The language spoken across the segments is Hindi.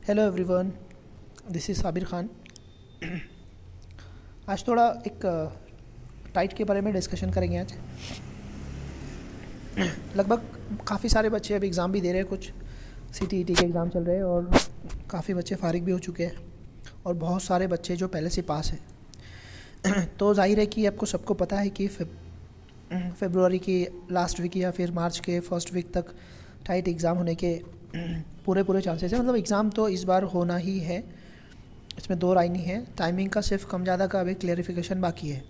Hello everyone, this is Sabir Khan. आज थोड़ा एक टाइट के बारे में डिस्कशन करेंगे। आज लगभग काफ़ी सारे बच्चे अब एग्ज़ाम भी दे रहे हैं, कुछ CTET के एग्ज़ाम चल रहे हैं और काफ़ी बच्चे फारिग भी हो चुके हैं और बहुत सारे बच्चे जो पहले से पास हैं। तो जाहिर है कि आपको सबको पता है कि फरवरी की लास्ट वीक या फिर मार्च के फर्स्ट वीक तक टाइट एग्ज़ाम होने के पूरे चांसेस हैं। मतलब एग्ज़ाम तो इस बार होना ही है, इसमें दो राय नहीं है। टाइमिंग का सिर्फ कम ज़्यादा का अभी क्लेरिफिकेशन बाकी है।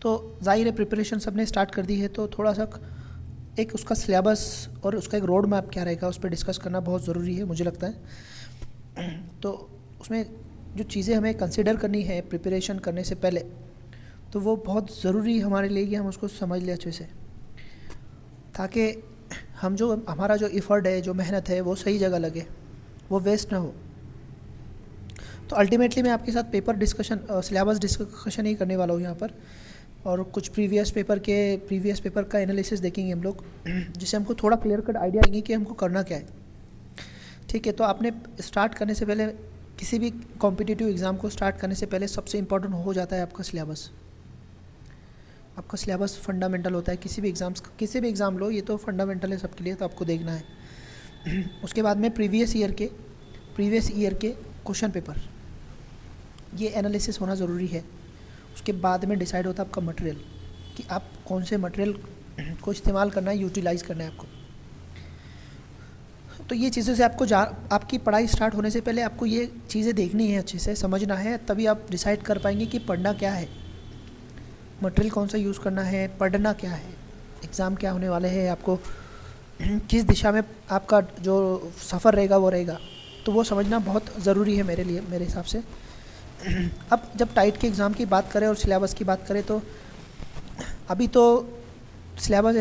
तो जाहिर है प्रिपरेशन सब ने स्टार्ट कर दी है, तो थोड़ा सा एक उसका सिलेबस और उसका एक रोड मैप क्या रहेगा उस पर डिस्कस करना बहुत ज़रूरी है, मुझे लगता है। तो उसमें जो चीज़ें हमें कंसिडर करनी है प्रिपरेशन करने से पहले, तो वो बहुत ज़रूरी हमारे लिए कि हम उसको समझ लें अच्छे से, ताकि हम जो हमारा जो एफ़र्ट है, जो मेहनत है, वो सही जगह लगे, वो वेस्ट ना हो। तो अल्टीमेटली मैं आपके साथ पेपर डिस्कशन, सिलेबस डिस्कशन ही करने वाला हूँ यहाँ पर, और कुछ प्रीवियस पेपर का एनालिसिस देखेंगे हम लोग, जिससे हमको थोड़ा क्लियर कट आइडिया आएगी कि हमको करना क्या है। ठीक है, तो आपने स्टार्ट करने से पहले, किसी भी कॉम्पिटिटिव एग्ज़ाम को स्टार्ट करने से पहले सबसे इम्पोर्टेंट हो जाता है आपका सिलेबस। आपका सिलेबस फंडामेंटल होता है किसी भी एग्ज़ाम लो, ये तो फंडामेंटल है सबके लिए, तो आपको देखना है। उसके बाद में प्रीवियस ईयर के क्वेश्चन पेपर, ये एनालिसिस होना ज़रूरी है। उसके बाद में डिसाइड होता है आपका मटेरियल, कि आप कौन से मटेरियल को इस्तेमाल करना है, यूटिलाइज़ करना है आपको। तो ये चीज़ों से आपकी पढ़ाई स्टार्ट होने से पहले आपको ये चीज़ें देखनी है, अच्छे से समझना है, तभी आप डिसाइड कर पाएंगे कि पढ़ना क्या है, मटेरियल कौन सा यूज़ करना है, पढ़ना क्या है, एग्ज़ाम क्या होने वाले हैं, आपको किस दिशा में आपका जो सफ़र रहेगा वो रहेगा। तो वो समझना बहुत ज़रूरी है मेरे हिसाब से। अब जब टाइट के एग्ज़ाम की बात करें और सिलेबस की बात करें, तो अभी तो सिलेबस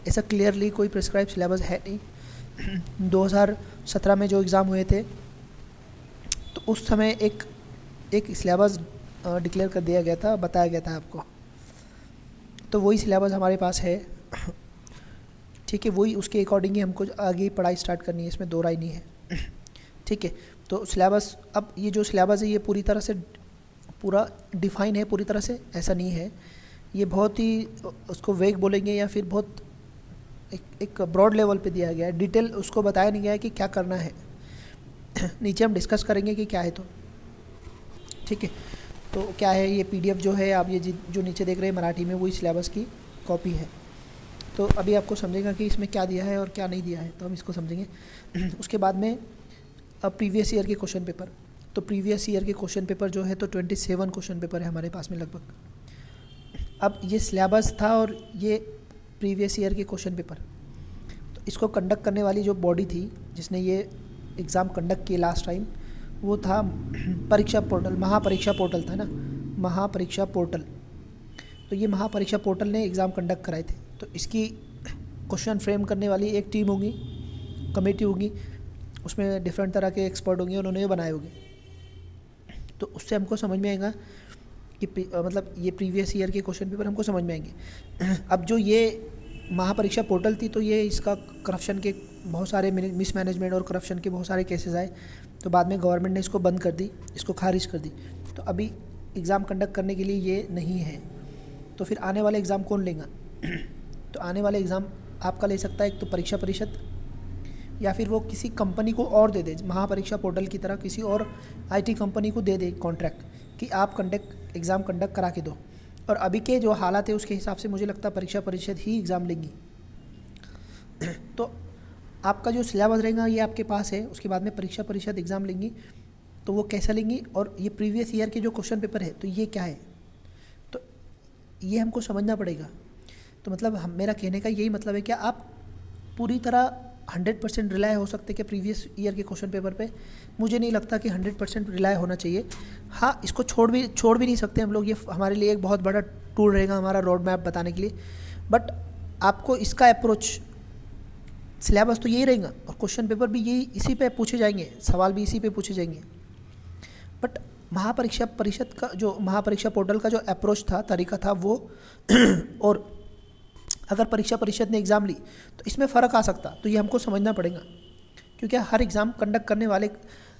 ऐसा क्लियरली कोई प्रिस्क्राइब सिलेबस है नहीं। 2017 में जो एग्ज़ाम हुए थे, तो उस समय एक सिलेबस डिक्लेयर कर दिया गया था, बताया गया था आपको। तो वही सिलेबस हमारे पास है। ठीक है, वही उसके अकॉर्डिंग ही हमको आगे पढ़ाई स्टार्ट करनी है, इसमें दो राय नहीं है। ठीक है, तो सिलेबस, अब ये जो सिलेबस है ये पूरी तरह से पूरा डिफ़ाइन है, पूरी तरह से ऐसा नहीं है। ये बहुत ही, उसको वेग बोलेंगे या फिर बहुत एक ब्रॉड लेवल पे दिया गया है, डिटेल उसको बताया नहीं गया है कि क्या करना है। नीचे हम डिस्कस करेंगे कि क्या है। तो ठीक है, तो क्या है, ये PDF जो है आप ये जो नीचे देख रहे हैं मराठी में, वही सिलेबस की कॉपी है। तो अभी आपको समझेगा कि इसमें क्या दिया है और क्या नहीं दिया है, तो हम इसको समझेंगे। उसके बाद में अब प्रीवियस ईयर के क्वेश्चन पेपर, तो प्रीवियस ईयर के क्वेश्चन पेपर जो है, तो 27 क्वेश्चन पेपर है हमारे पास में लगभग। अब ये सिलेबस था और ये प्रीवियस ईयर के क्वेश्चन पेपर, तो इसको कंडक्ट करने वाली जो बॉडी थी जिसने ये एग्ज़ाम कंडक्ट किए लास्ट टाइम, वो था परीक्षा पोर्टल, महापरीक्षा पोर्टल था ना, महापरीक्षा पोर्टल। तो ये महापरीक्षा पोर्टल ने एग्ज़ाम कंडक्ट कराए थे। तो इसकी क्वेश्चन फ्रेम करने वाली एक टीम होगी, कमेटी होगी, उसमें डिफरेंट तरह के एक्सपर्ट होंगे, उन्होंने ये बनाए होंगे। तो उससे हमको समझ में आएगा कि मतलब ये प्रीवियस ईयर के क्वेश्चन पेपर हमको समझ में आएंगे। अब जो ये महापरीक्षा पोर्टल थी, तो ये इसका करप्शन के बहुत सारे मिसमैनेजमेंट और करप्शन के बहुत सारे केसेस आए, तो बाद में गवर्नमेंट ने इसको बंद कर दी, इसको खारिज कर दी। तो अभी एग्ज़ाम कंडक्ट करने के लिए ये नहीं है। तो फिर आने वाले एग्ज़ाम कौन लेगा? तो आने वाले एग्ज़ाम आपका ले सकता है एक तो परीक्षा परिषद, या फिर वो किसी कंपनी को और दे दे, महापरीक्षा पोर्टल की तरह किसी और IT कंपनी को दे दे कॉन्ट्रैक्ट, कि आप एग्ज़ाम कंडक्ट करा के दो। और अभी के जो हालात है उसके हिसाब से मुझे लगता है परीक्षा परिषद ही एग्ज़ाम लेंगी। तो आपका जो सिलेबस रहेगा ये आपके पास है, उसके बाद में परीक्षा परिषद एग्ज़ाम लेंगी। तो वो कैसा लेंगी, और ये प्रीवियस ईयर के जो क्वेश्चन पेपर है, तो ये क्या है, तो ये हमको समझना पड़ेगा। तो मतलब मेरा कहने का यही मतलब है कि आप पूरी तरह 100% रिलाय हो सकते कि प्रीवियस ईयर के क्वेश्चन पेपर पे, मुझे नहीं लगता कि 100% रिलाय होना चाहिए। हाँ, इसको छोड़ भी नहीं सकते हम लोग, ये हमारे लिए एक बहुत बड़ा टूल रहेगा हमारा रोड मैप बताने के लिए। बट आपको इसका अप्रोच, सिलेबस तो यही रहेगा और क्वेश्चन पेपर भी यही, इसी पे पूछे जाएंगे, सवाल भी इसी पे पूछे जाएंगे। बट महापरीक्षा परिषद का जो, महापरीक्षा पोर्टल का जो अप्रोच था, तरीका था वो और अगर परीक्षा परिषद ने एग्ज़ाम ली तो इसमें फ़र्क आ सकता, तो ये हमको समझना पड़ेगा। क्योंकि हर एग्ज़ाम कंडक्ट करने वाले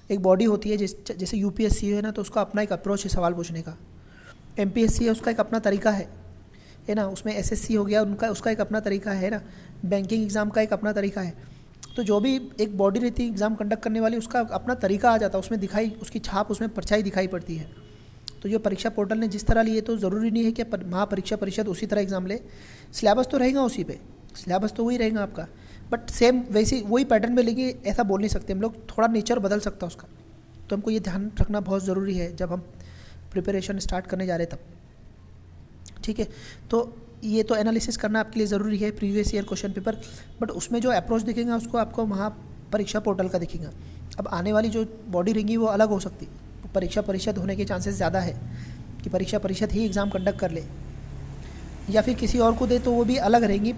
एक बॉडी होती है, जैसे यूपीएससी है ना, तो उसका अपना एक अप्रोच है सवाल पूछने का। एमपीएससी है, उसका एक अपना तरीका है ना। उसमें एसएससी हो गया, उनका उसका एक अपना तरीका है ना। बैंकिंग एग्ज़ाम का एक अपना तरीका है। तो जो भी एक बॉडी रहती है एग्ज़ाम कंडक्ट करने वाली, उसका अपना तरीका आ जाता है, उसमें दिखाई, उसकी छाप, उसमें परछाई दिखाई पड़ती है। तो जो परीक्षा पोर्टल ने जिस तरह लिए, तो ज़रूरी नहीं है कि महापरीक्षा परिषद उसी तरह एग्ज़ाम ले। सिलेबस तो रहेगा उसी पे, सिलेबस तो वही रहेगा आपका, बट सेम वैसे वही पैटर्न में लेंगे ऐसा बोल नहीं सकते हम लोग, थोड़ा नेचर बदल सकता है उसका। तो हमको ये ध्यान रखना बहुत ज़रूरी है जब हम प्रिपरेशन स्टार्ट करने जा रहे हैं तब, ठीक है। तो ये तो एनालिसिस करना आपके लिए ज़रूरी है previous year question paper, but उसमें जो अप्रोच दिखेगा उसको आपको महापरीक्षा पोर्टल का दिखेगा। अब आने वाली जो बॉडी रहेंगी वो अलग हो सकती है। परीक्षा परिषद होने के चांसेस ज़्यादा है कि परीक्षा परिषद ही एग्ज़ाम कंडक्ट कर ले, या फिर किसी और को दे तो वो भी अलग रहेंगी,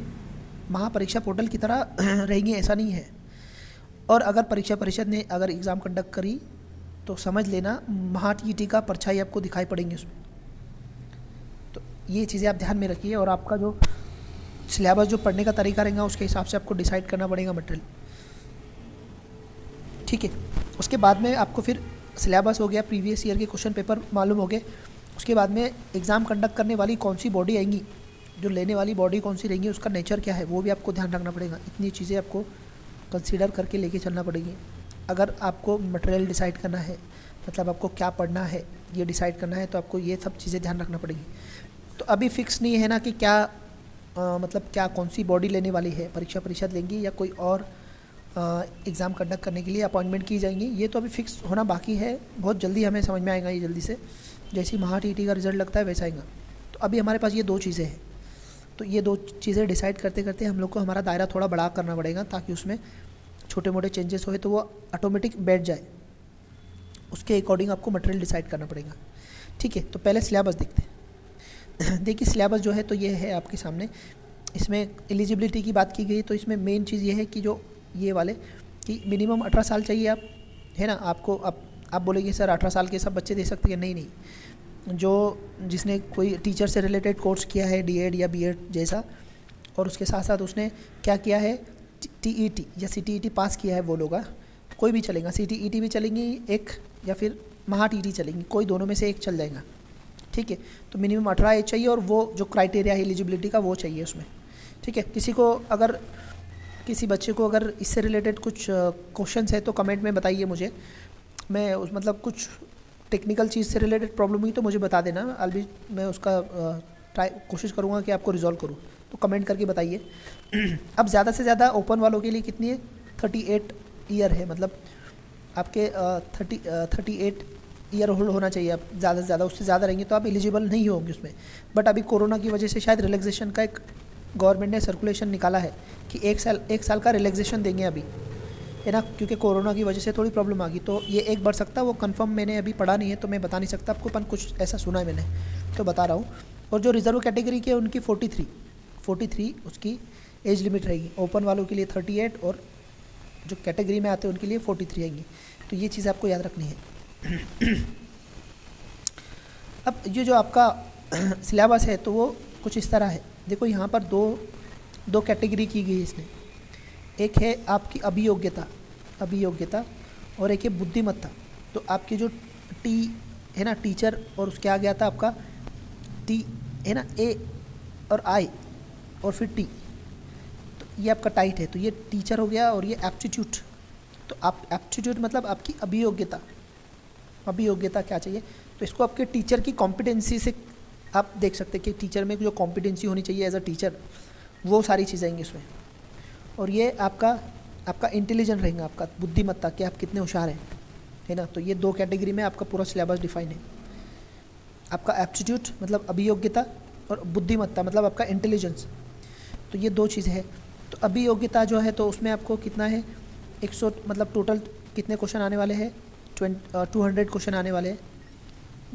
महापरीक्षा पोर्टल की तरह रहेंगी, ऐसा नहीं है। और अगर परीक्षा परिषद ने अगर एग्ज़ाम कंडक्ट करी तो समझ लेना महाटीटी का परछाई आपको दिखाई पड़ेंगे उसमें। तो ये चीज़ें आप ध्यान में रखिए, और आपका जो सिलेबस, जो पढ़ने का तरीका रहेगा, उसके हिसाब से आपको डिसाइड करना पड़ेगा मटेरियल, ठीक है। उसके बाद में आपको फिर सिलेबस हो गया, प्रीवियस ईयर के क्वेश्चन पेपर मालूम हो गए। उसके बाद में एग्ज़ाम कंडक्ट करने वाली कौन सी बॉडी आएंगी, जो लेने वाली बॉडी कौन सी रहेंगी, उसका नेचर क्या है, वो भी आपको ध्यान रखना पड़ेगा। इतनी चीज़ें आपको कंसीडर करके लेके चलना पड़ेगी। अगर आपको मटेरियल डिसाइड करना है, मतलब आपको क्या पढ़ना है ये डिसाइड करना है, तो आपको ये सब चीज़ें ध्यान रखना पड़ेगी। तो अभी फिक्स नहीं है ना कि क्या मतलब क्या कौन सी बॉडी लेने वाली है, परीक्षा परिषद लेंगी या कोई और एग्ज़ाम कंडक्ट करने के लिए अपॉइंटमेंट की जाएंगी, ये तो अभी फिक्स होना बाकी है। बहुत जल्दी हमें समझ में आएगा ये, जल्दी से जैसे ही महाटीटी का रिज़ल्ट लगता है वैसा आएगा। तो अभी हमारे पास ये दो चीज़ें हैं, तो ये दो चीज़ें डिसाइड करते करते हम लोग को हमारा दायरा थोड़ा बड़ा करना पड़ेगा, ताकि उसमें छोटे मोटे चेंजेस होए तो वो ऑटोमेटिक बैठ जाए, उसके अकॉर्डिंग आपको मटेरियल डिसाइड करना पड़ेगा, ठीक है। तो पहले सिलेबस देखते हैं। देखिए सिलेबस जो है तो ये है आपके सामने। इसमें एलिजिबिलिटी की बात की गई, तो इसमें मेन चीज़ ये है कि जो ये वाले कि मिनिमम 18 साल चाहिए आप, है ना। आपको आप बोलेंगे सर 18 साल के सब बच्चे दे सकते हैं, नहीं, जो जिसने कोई टीचर से रिलेटेड कोर्स किया है, डीएड या बीएड जैसा, और उसके साथ साथ उसने क्या किया है, टीईटी या सीटीईटी पास किया है, वो लोग कोई भी चलेगा। सीटीईटी भी चलेंगी एक, या फिर महाटीटी चलेंगी, कोई दोनों में से एक चल जाएगा, ठीक है। तो मिनिमम 18 एज चाहिए, और वो जो क्राइटेरिया है एलिजिबिलिटी का वो चाहिए उसमें, ठीक है। किसी बच्चे को अगर इससे रिलेटेड कुछ क्वेश्चंस है तो कमेंट में बताइए मुझे, मैं उस मतलब कुछ टेक्निकल चीज़ से रिलेटेड प्रॉब्लम हुई तो मुझे बता देना, अभी मैं उसका कोशिश करूँगा कि आपको रिजॉल्व करूँ, तो कमेंट करके बताइए। अब ज़्यादा से ज़्यादा ओपन वालों के लिए कितनी है, 38 ईयर है, मतलब आपके 38 ईयर होल्ड होना चाहिए। आप ज़्यादा से ज़्यादा, उससे ज़्यादा रहेंगे तो आप एलिजिबल नहीं होंगे उसमें। बट अभी कोरोना की वजह से शायद रिलैक्सेशन का एक गवर्नमेंट ने सर्कुलेशन निकाला है कि एक साल का रिलैक्सेशन देंगे अभी, है ना, क्योंकि कोरोना की वजह से थोड़ी प्रॉब्लम आ गई, तो ये एक बढ़ सकता है। वो कंफर्म मैंने अभी पढ़ा नहीं है तो मैं बता नहीं सकता आपको, पर कुछ ऐसा सुना है मैंने, तो बता रहा हूँ। और जो रिजर्व कैटेगरी के उनकी 43 उसकी एज लिमिट रहेगी। ओपन वालों के लिए 38, और जो कैटेगरी में आते हैं उनके लिए 43 आएंगी। तो ये चीज़ आपको याद रखनी है। अब ये जो आपका सिलेबस है तो वो कुछ इस तरह है। देखो यहाँ पर दो कैटेगरी की गई है इसने। एक है आपकी अभियोग्यता और एक है बुद्धिमत्ता। तो आपकी जो टी है ना, टीचर, और उसके आगे आता आपका टी है ना, ए और आई और फिर टी, तो ये आपका टाइट है। तो ये टीचर हो गया, और ये एप्टीट्यूड। तो आप एप्टीट्यूड मतलब आपकी अभियोग्यता क्या चाहिए, तो इसको आपके टीचर की कॉम्पिटेंसी से आप देख सकते हैं कि टीचर में जो कॉम्पिटेंसी होनी चाहिए एज अ टीचर, वो सारी चीज़ें आएंगी उसमें। और ये आपका इंटेलिजेंट रहेगा, आपका बुद्धिमत्ता, कि आप कितने होशियार हैं, है ना। तो ये दो कैटेगरी में आपका पूरा सिलेबस डिफाइन है। आपका एप्टीट्यूड मतलब अभियोग्यता, और बुद्धिमत्ता मतलब आपका इंटेलिजेंस। तो ये दो चीज़ें हैं। तो अभियोग्यता जो है तो उसमें आपको कितना है, 100 मतलब टोटल कितने क्वेश्चन आने वाले हैं, 200 क्वेश्चन आने वाले हैं,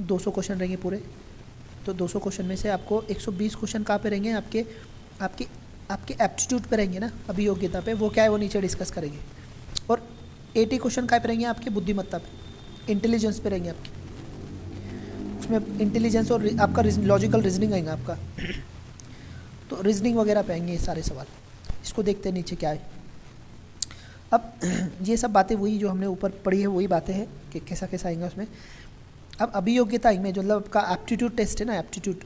200 क्वेश्चन रहेंगे पूरे। तो 200 क्वेश्चन में से आपको 120 क्वेश्चन कहाँ पे रहेंगे, आपके एप्टीट्यूड पे रहेंगे ना, अभियोग्यता पे। वो क्या है वो नीचे डिस्कस करेंगे। और 80 क्वेश्चन कहाँ पे रहेंगे, आपकी बुद्धिमत्ता पे, इंटेलिजेंस पे रहेंगे आपके। उसमें इंटेलिजेंस और आपका लॉजिकल रीजनिंग आएगा आपका। तो रीजनिंग वगैरह पे आएंगे ये सारे सवाल। इसको देखते हैं नीचे क्या है। अब ये सब बातें वही जो हमने ऊपर पढ़ी है वही बातें हैं कि कैसा कैसा आएंगे उसमें। अब अभियोग्यता में जो मतलब आपका एप्टीट्यूड टेस्ट है ना, एप्टीट्यूड,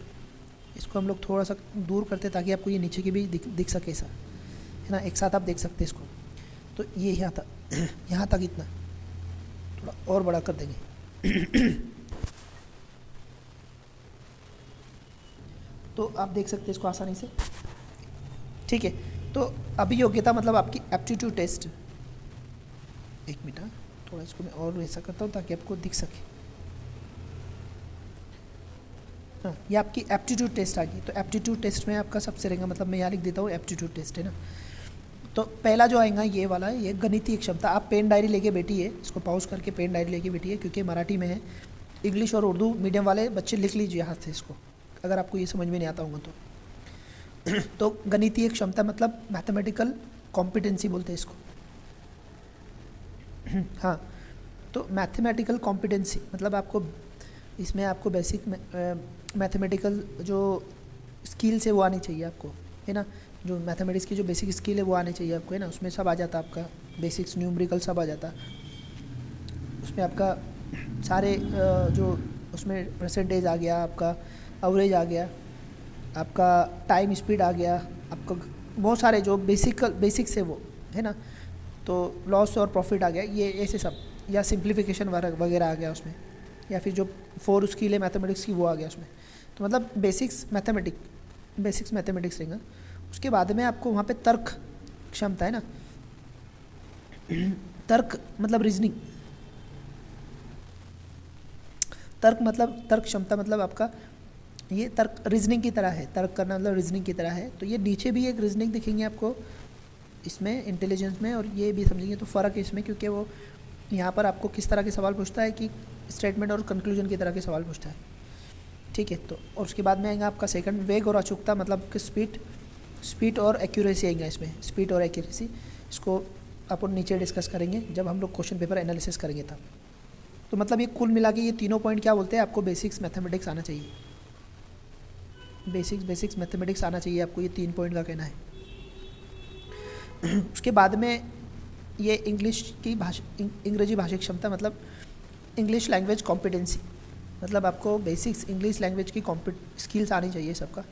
इसको हम लोग थोड़ा सा दूर करते हैं ताकि आपको ये नीचे की भी दिख सके ऐसा, है ना, एक साथ आप देख सकते हैं इसको। तो ये यहाँ तक इतना थोड़ा और बड़ा कर देंगे तो आप देख सकते हैं इसको आसानी से, ठीक है। तो अभियोग्यता मतलब आपकी एप्टीट्यूड टेस्ट, एक मिनट, थोड़ा इसको मैं और ऐसा करता हूँ ताकि आपको दिख सके। हाँ, ये आपकी एप्टीट्यूड टेस्ट आ गई। तो एप्टीट्यूड टेस्ट में आपका सबसे रहेगा, मतलब मैं यहाँ लिख देता हूँ एप्टीट्यूड टेस्ट, है ना। तो पहला जो आएगा ये वाला है, ये गणितीय क्षमता। आप पेन डायरी लेके बैठिए, इसको पॉज करके पेन डायरी लेके बैठिए, क्योंकि मराठी में है। इंग्लिश और उर्दू मीडियम वाले बच्चे लिख लीजिए हाथ से इसको, अगर आपको ये समझ में नहीं आता होगा तो गणितीय क्षमता मतलब मैथमेटिकल कॉम्पिटेंसी बोलते हैं इसको। हाँ, तो मैथमेटिकल कॉम्पिटेंसी मतलब आपको इसमें आपको बेसिक मैथमेटिकल जो स्किल्स है वो आनी चाहिए आपको, है ना। जो मैथमेटिक्स की जो बेसिक स्किल है वो आनी चाहिए आपको, है ना। उसमें सब आ जाता आपका, बेसिक्स न्यूमेरिकल सब आ जाता। उसमें आपका सारे जो उसमें परसेंटेज आ गया, आपका एवरेज आ गया, आपका टाइम स्पीड आ गया, आपका बहुत सारे जो बेसिक्स है वो, है ना। तो लॉस और प्रॉफिट आ गया, ये ऐसे सब, या सिंप्लीफिकेशन वगैरह आ गया उसमें, या फिर जो 4 स्किल है मैथमेटिक्स की वो आ गया उसमें। तो मतलब बेसिक्स मैथमेटिक्स रहेगा। उसके बाद में आपको वहाँ पे तर्क क्षमता, है ना। तर्क मतलब रीजनिंग, तर्क क्षमता मतलब आपका ये तर्क रीजनिंग की तरह है, तर्क करना मतलब रीजनिंग की तरह है। तो ये नीचे भी एक रीजनिंग दिखेंगे आपको इसमें इंटेलिजेंस में, और ये भी समझेंगे। तो फ़र्क है इसमें, क्योंकि वो यहाँ पर आपको किस तरह के सवाल पूछता है कि स्टेटमेंट और कंक्लूजन की तरह के सवाल पूछता है, ठीक है। तो और उसके बाद में आएगा आपका सेकंड, वेग और अचूकता मतलब कि स्पीड और एक्यूरेसी आएगा इसमें, स्पीड और एक्यूरेसी। इसको अपन नीचे डिस्कस करेंगे जब हम लोग क्वेश्चन पेपर एनालिसिस करेंगे तब। तो मतलब ये कुल मिला के ये तीनों पॉइंट क्या बोलते हैं, आपको बेसिक्स मैथमेटिक्स आना चाहिए, बेसिक्स मैथमेटिक्स आना चाहिए आपको, ये 3 पॉइंट का कहना है। उसके बाद में ये अंग्रेजी भाषा क्षमता मतलब इंग्लिश लैंग्वेज कॉम्पिटेंसी, मतलब आपको बेसिक्स इंग्लिश लैंग्वेज की स्किल्स आनी चाहिए सबका।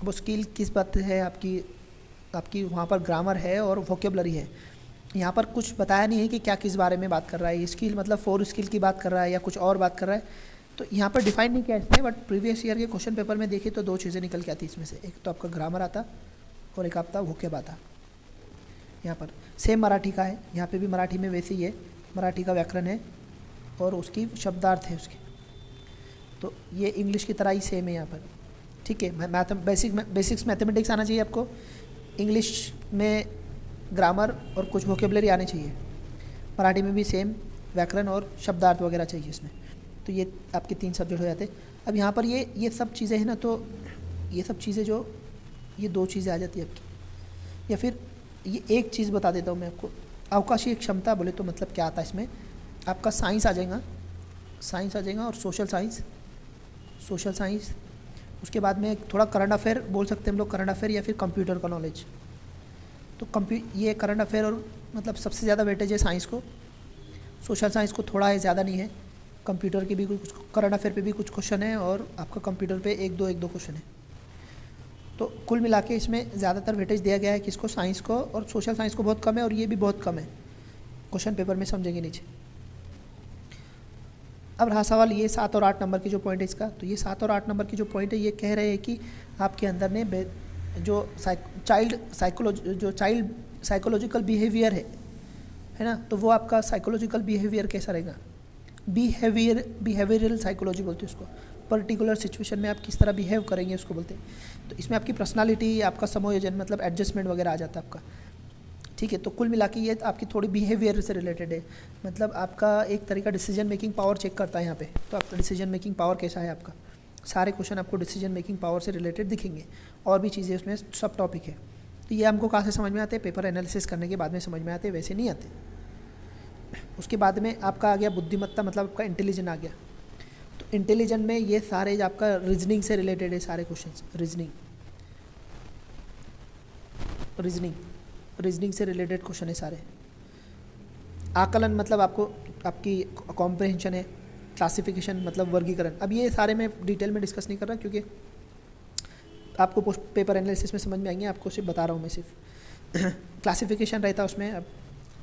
वो स्किल किस बात है, आपकी वहाँ पर ग्रामर है और वोकेबलरी है। यहाँ पर कुछ बताया नहीं है कि क्या किस बारे में बात कर रहा है। ये स्किल मतलब 4 स्किल की बात कर रहा है या कुछ और बात कर रहा है, तो यहाँ पर डिफाइन नहीं किया इसने। बट प्रीवियस ईयर के क्वेश्चन पेपर में देखिए तो 2 चीज़ें निकल के आती इसमें से, एक तो आपका ग्रामर आता और एक आपका वोकेब आता। यहाँ पर सेम मराठी का है, यहाँ पे भी मराठी में वैसे ही है, मराठी का व्याकरण है और उसकी शब्दार्थ है उसके। तो ये इंग्लिश की तरह ही सेम है यहाँ पर, ठीक है। बेसिक्स मैथमेटिक्स आना चाहिए आपको, इंग्लिश में ग्रामर और कुछ वोकेबलरी आनी चाहिए, मराठी में भी सेम व्याकरण और शब्दार्थ वगैरह चाहिए इसमें। तो ये आपके 3 सब्जेक्ट हो जाते। अब यहाँ पर ये सब चीज़ें हैं ना, तो ये सब चीज़ें जो ये 2 चीज़ें आ जाती है आपकी। या फिर ये एक चीज़ बता देता हूँ मैं आपको, अवकाशीय क्षमता बोले तो मतलब क्या आता है इसमें, आपका साइंस आ जाएगा और सोशल साइंस। उसके बाद में थोड़ा करंट अफेयर बोल सकते हैं हम लोग, करंट अफेयर या फिर कंप्यूटर का नॉलेज। तो ये करंट अफेयर और मतलब सबसे ज़्यादा वेटेज है साइंस को, सोशल साइंस को थोड़ा है, ज़्यादा नहीं है। कंप्यूटर के भी कुछ, करंट अफेयर पे भी कुछ क्वेश्चन है और आपका कंप्यूटर पे एक दो क्वेश्चन है। तो कुल मिला के इसमें ज़्यादातर वेटेज दिया गया है किसको, साइंस को, और सोशल साइंस को बहुत कम है, और ये भी बहुत कम है क्वेश्चन पेपर में, समझेंगे नीचे। अब रहा सवाल ये 7 और 8 नंबर की जो पॉइंट है इसका, तो ये 7 और 8 नंबर की जो पॉइंट है ये कह रहे हैं कि आपके अंदर ने जो चाइल्ड साइकोलॉजिकल बिहेवियर है ना, तो वो आपका साइकोलॉजिकल बिहेवियर कैसा रहेगा। बिहेवियरल साइकोलॉजी बोलते हैं उसको, पर्टिकुलर सिचुएशन में आप किस तरह बिहेव करेंगे उसको बोलते हैं। तो इसमें आपकी पर्सनालिटी, आपका समायोजन मतलब एडजस्टमेंट वगैरह आ जाता है आपका, ठीक है। तो कुल मिला के ये आपकी थोड़ी बिहेवियर से रिलेटेड है, मतलब आपका एक तरीका डिसीजन मेकिंग पावर चेक करता है यहाँ पे। तो आपका डिसीजन मेकिंग पावर कैसा है आपका, सारे क्वेश्चन आपको डिसीजन मेकिंग पावर से रिलेटेड दिखेंगे, और भी चीज़ें उसमें सब टॉपिक है। तो ये हमको कहाँ से समझ में आते हैं, पेपर एनालिसिस करने के बाद में समझ में आते हैं, वैसे नहीं आते। उसके बाद में आपका आ गया बुद्धिमत्ता, मतलब आपका इंटेलिजेंट आ गया। तो इंटेलिजेंट में ये सारे आपका रीजनिंग से रिलेटेड है सारे क्वेश्चन, रीजनिंग से रिलेटेड क्वेश्चन है सारे। आकलन मतलब आपको आपकी कॉम्प्रहेंशन है, क्लासिफिकेशन मतलब वर्गीकरण। अब ये सारे मैं डिटेल में डिस्कस नहीं कर रहा क्योंकि आपको पोस्ट पेपर एनालिसिस में समझ में आएंगे, आपको सिर्फ बता रहा हूँ मैं सिर्फ। क्लासिफिकेशन रहता है उसमें, अब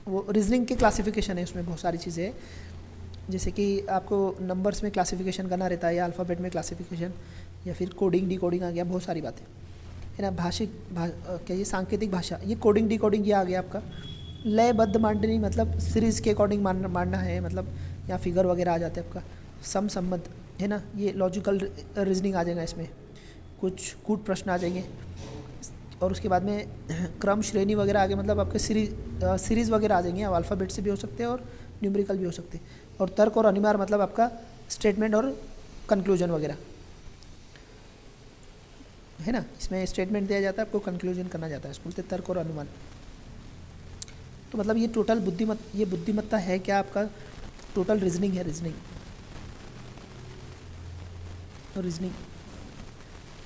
वो रीजनिंग के क्लासिफिकेशन है, उसमें बहुत सारी चीज़ें हैं, जैसे कि आपको नंबर्स में क्लासिफिकेशन करना रहता है या अल्फ़ाबेट में क्लासिफिकेशन या फिर कोडिंग डिकोडिंग आ गया, बहुत सारी बातें है ना। क्या ये सांकेतिक भाषा, ये कोडिंग डिकोडिंग ये आ गया आपका। लयबद्ध मांडनी मतलब सीरीज़ के अकॉर्डिंग मांडना है, मतलब यहाँ फिगर वगैरह आ जाते हैं आपका। संबंध है ना, ये लॉजिकल रीजनिंग आ जाएगा इसमें, कुछ कूट प्रश्न आ जाएंगे। और उसके बाद में क्रम श्रेणी वगैरह आगे, मतलब आपके सीरीज़ वगैरह आ जाएंगे, अब अल्फ़ाबेट से भी हो सकते हैं और न्यूमेरिकल भी हो सकते हैं। और तर्क और अनिवार्य मतलब आपका स्टेटमेंट और कंक्लूजन वगैरह है ना, इसमें स्टेटमेंट दिया जाता है, आपको कंक्लूजन करना जाता है, इसको बोलते हैं तर्क और अनुमान। तो मतलब ये टोटल बुद्धिमत्ता है क्या आपका, टोटल रीजनिंग है, रीजनिंग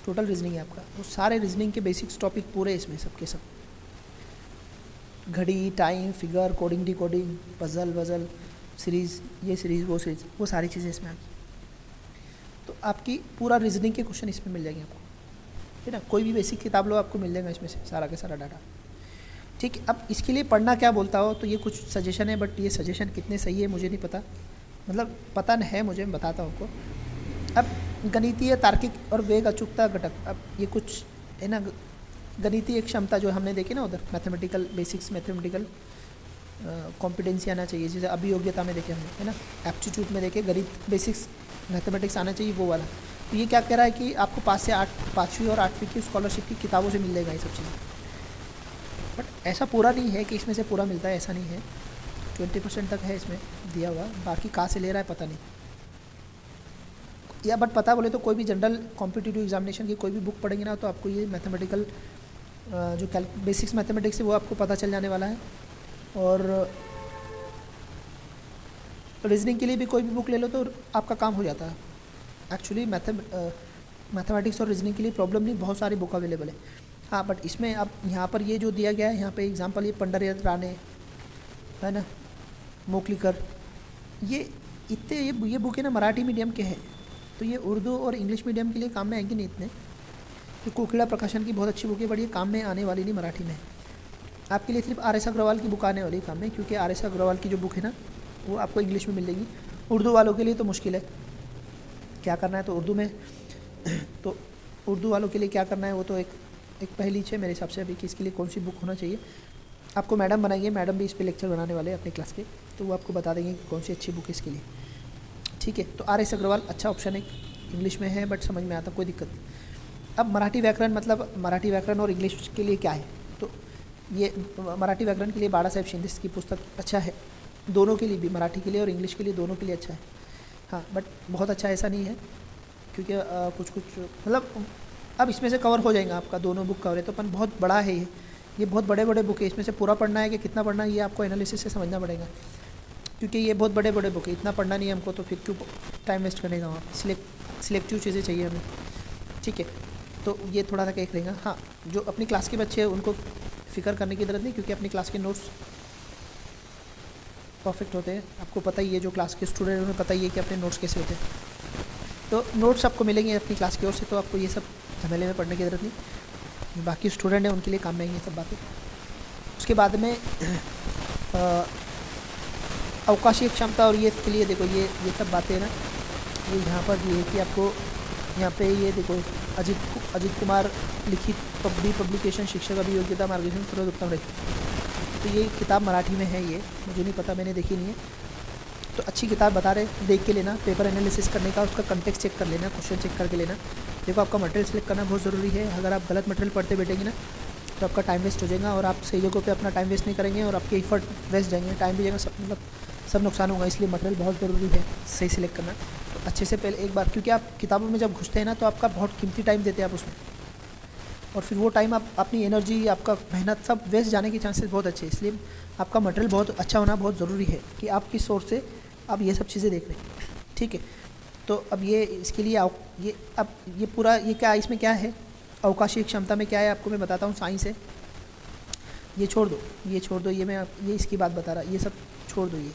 टोटल रीजनिंग है आपका। वो सारे रीजनिंग के बेसिक्स टॉपिक पूरे इसमें सबके सब, घड़ी, time, figure, coding decoding, puzzle वजल, सीरीज़, ये सीरीज़ वो सारी चीज़ें इसमें आ गई। तो आपकी पूरा रीजनिंग के क्वेश्चन इसमें मिल जाएंगे आपको, है ना। कोई भी बेसिक किताब लो आपको मिल जाएगा इसमें से सारा का सारा डाटा, ठीक है। अब इसके लिए पढ़ना क्या बोलता हो, तो ये कुछ सजेशन है, बट ये सजेशन कितने सही है मुझे नहीं पता, मतलब पता है मुझे, मैं बताता हूँ आपको। अब गणितीय, तार्किक और वेग अचूकता घटक, अब ये कुछ है ना, गणितीय क्षमता जो हमने देखी ना उधर, मैथमेटिकल बेसिक्स, मैथमेटिकल कॉम्पिटेंसी आना चाहिए, जैसे अभियोग्यता में देखे हमने, है ना, एप्टीट्यूड में देखे गणित बेसिक्स मैथमेटिक्स आना चाहिए, वो वाला। तो ये क्या कह रहा है कि आपको 5 से 8, 5वीं और 8वीं की स्कॉलरशिप की किताबों से मिल जाएगा ये सब चीज़ें, बट ऐसा पूरा नहीं है कि इसमें से पूरा मिलता है, ऐसा नहीं है। 20% तक है इसमें दिया हुआ, बाकी कहाँ से ले रहा है पता नहीं, या बट पता बोले तो कोई भी जनरल कॉम्पिटिटिव एग्जामिनेशन की कोई भी बुक पढ़ेंगे ना, तो आपको ये मैथमेटिकल जो बेसिक्स मैथमेटिक्स है वो आपको पता चल जाने वाला है। और रीजनिंग के लिए भी कोई भी बुक ले लो तो आपका काम हो जाता है। एक्चुअली मैथमेटिक्स और रीजनिंग के लिए प्रॉब्लम नहीं, बहुत सारी बुक अवेलेबल है। हाँ, बट इसमें अब यहाँ पर ये जो दिया गया है, यहाँ पे एग्जांपल ये पंडित राणे है ना, मोकलीकर, ये इतने ये बुक है ना मराठी मीडियम के हैं, तो ये उर्दू और इंग्लिश मीडियम के लिए काम में आएंगे नहीं इतने। ये कोकिला प्रकाशन की बहुत अच्छी बुक है, बट ये काम में आने वाली नहीं मराठी में। आपके लिए सिर्फ आर एस अग्रवाल की बुक आने वाली है काम में, क्योंकि आर एस अग्रवाल की जो बुक है ना वो आपको इंग्लिश में मिल जाएगी। उर्दू वालों के लिए तो मुश्किल है, क्या करना है तो उर्दू में, तो उर्दू वालों के लिए क्या करना है वो तो एक पहली है मेरे हिसाब से अभी कि इसके लिए कौन सी बुक होना चाहिए। आपको मैडम बनाएंगे, मैडम भी इस पर लेक्चर बनाने वाले हैं अपने क्लास के, तो वो आपको बता देंगे कि कौन सी अच्छी बुक है इसके लिए, ठीक है। तो आर एस अग्रवाल अच्छा ऑप्शन है, इंग्लिश में है बट समझ में आता, कोई दिक्कत नहीं। अब मराठी व्याकरण, मतलब मराठी व्याकरण और इंग्लिश के लिए क्या है, तो ये मराठी व्याकरण के लिए बाड़ा साहेब शिंदे की पुस्तक अच्छा है, दोनों के लिए भी, मराठी के लिए और इंग्लिश के लिए, दोनों के लिए अच्छा है। हाँ, बट बहुत अच्छा ऐसा नहीं है, क्योंकि कुछ मतलब अब इसमें से कवर हो जाएगा आपका, दोनों बुक कवर है, तो अपन बहुत बड़ा है ये बहुत बड़े बड़े बुक है, इसमें से पूरा पढ़ना है कि कितना पढ़ना है ये आपको एनालिसिस से समझना पड़ेगा, क्योंकि ये बहुत बड़े बड़े बुक है, इतना पढ़ना नहीं है हमको, तो फिर क्यों टाइम वेस्ट करने का, वहाँ सिलेक्टिव चीज़ें चाहिए हमें, ठीक है। तो ये थोड़ा सा एक रहेगा। हाँ, जो अपनी क्लास के बच्चे हैं उनको फिक्र करने की ज़रूरत नहीं, क्योंकि अपनी क्लास के नोट्स परफेक्ट होते हैं, आपको पता ही है, जो क्लास के स्टूडेंट उन्हें पता ही है कि अपने नोट्स कैसे होते हैं, तो नोट्स आपको मिलेंगे अपनी क्लास की ओर से, तो आपको ये सब झमेले में पढ़ने की ज़रूरत नहीं। बाकी स्टूडेंट हैं उनके लिए काम में आएंगी सब बातें। उसके बाद में अवकाशीय क्षमता, और ये इसके लिए देखो ये सब बातें ना, ये यहाँ पर ये है कि आपको यहाँ पे ये देखो अजित कुमार लिखित पब्लिकेशन शिक्षक अभियोग्यता मार्गदर्शन सूरज उत्तम रही, तो ये किताब मराठी में है, ये मुझे नहीं पता, मैंने देखी नहीं है, तो अच्छी किताब बता रहे, देख के लेना, पेपर एनालिसिस करने का उसका कंटेक्स्ट चेक कर लेना, क्वेश्चन चेक करके लेना। देखो आपका मटेरियल सेलेक्ट करना बहुत ज़रूरी है, अगर आप गलत मटेरियल पढ़ते बैठेंगे ना तो आपका टाइम वेस्ट हो जाएगा, और आप सही जगहों पे अपना टाइम वेस्ट नहीं करेंगे और आपके एफर्ट वेस्ट जाएंगे, टाइम भी जाएगा, सब मतलब सब नुकसान होगा। इसलिए मटेरियल बहुत ज़रूरी है सही सिलेक्ट करना, तो अच्छे से पहले एक बार, क्योंकि आप किताबों में जब घुसते हैं ना तो आपका बहुत कीमती टाइम देते हैं आप उसमें, और फिर वो टाइम आप अपनी एनर्जी, आपका मेहनत सब वेस्ट जाने के चांसेस बहुत अच्छे हैं। इसलिए आपका मटेरियल बहुत अच्छा होना बहुत ज़रूरी है कि आप किस सोर्स से आप ये सब चीज़ें देख रहे हैं, ठीक है। तो अब ये इसके लिए ये अब ये पूरा ये क्या इसमें क्या है, अवकाशीय क्षमता में क्या है आपको मैं बताता हूँ। साइंस है, ये छोड़ दो, ये छोड़ दो, ये मैं ये इसकी बात बता रहा, ये सब छोड़ दो, ये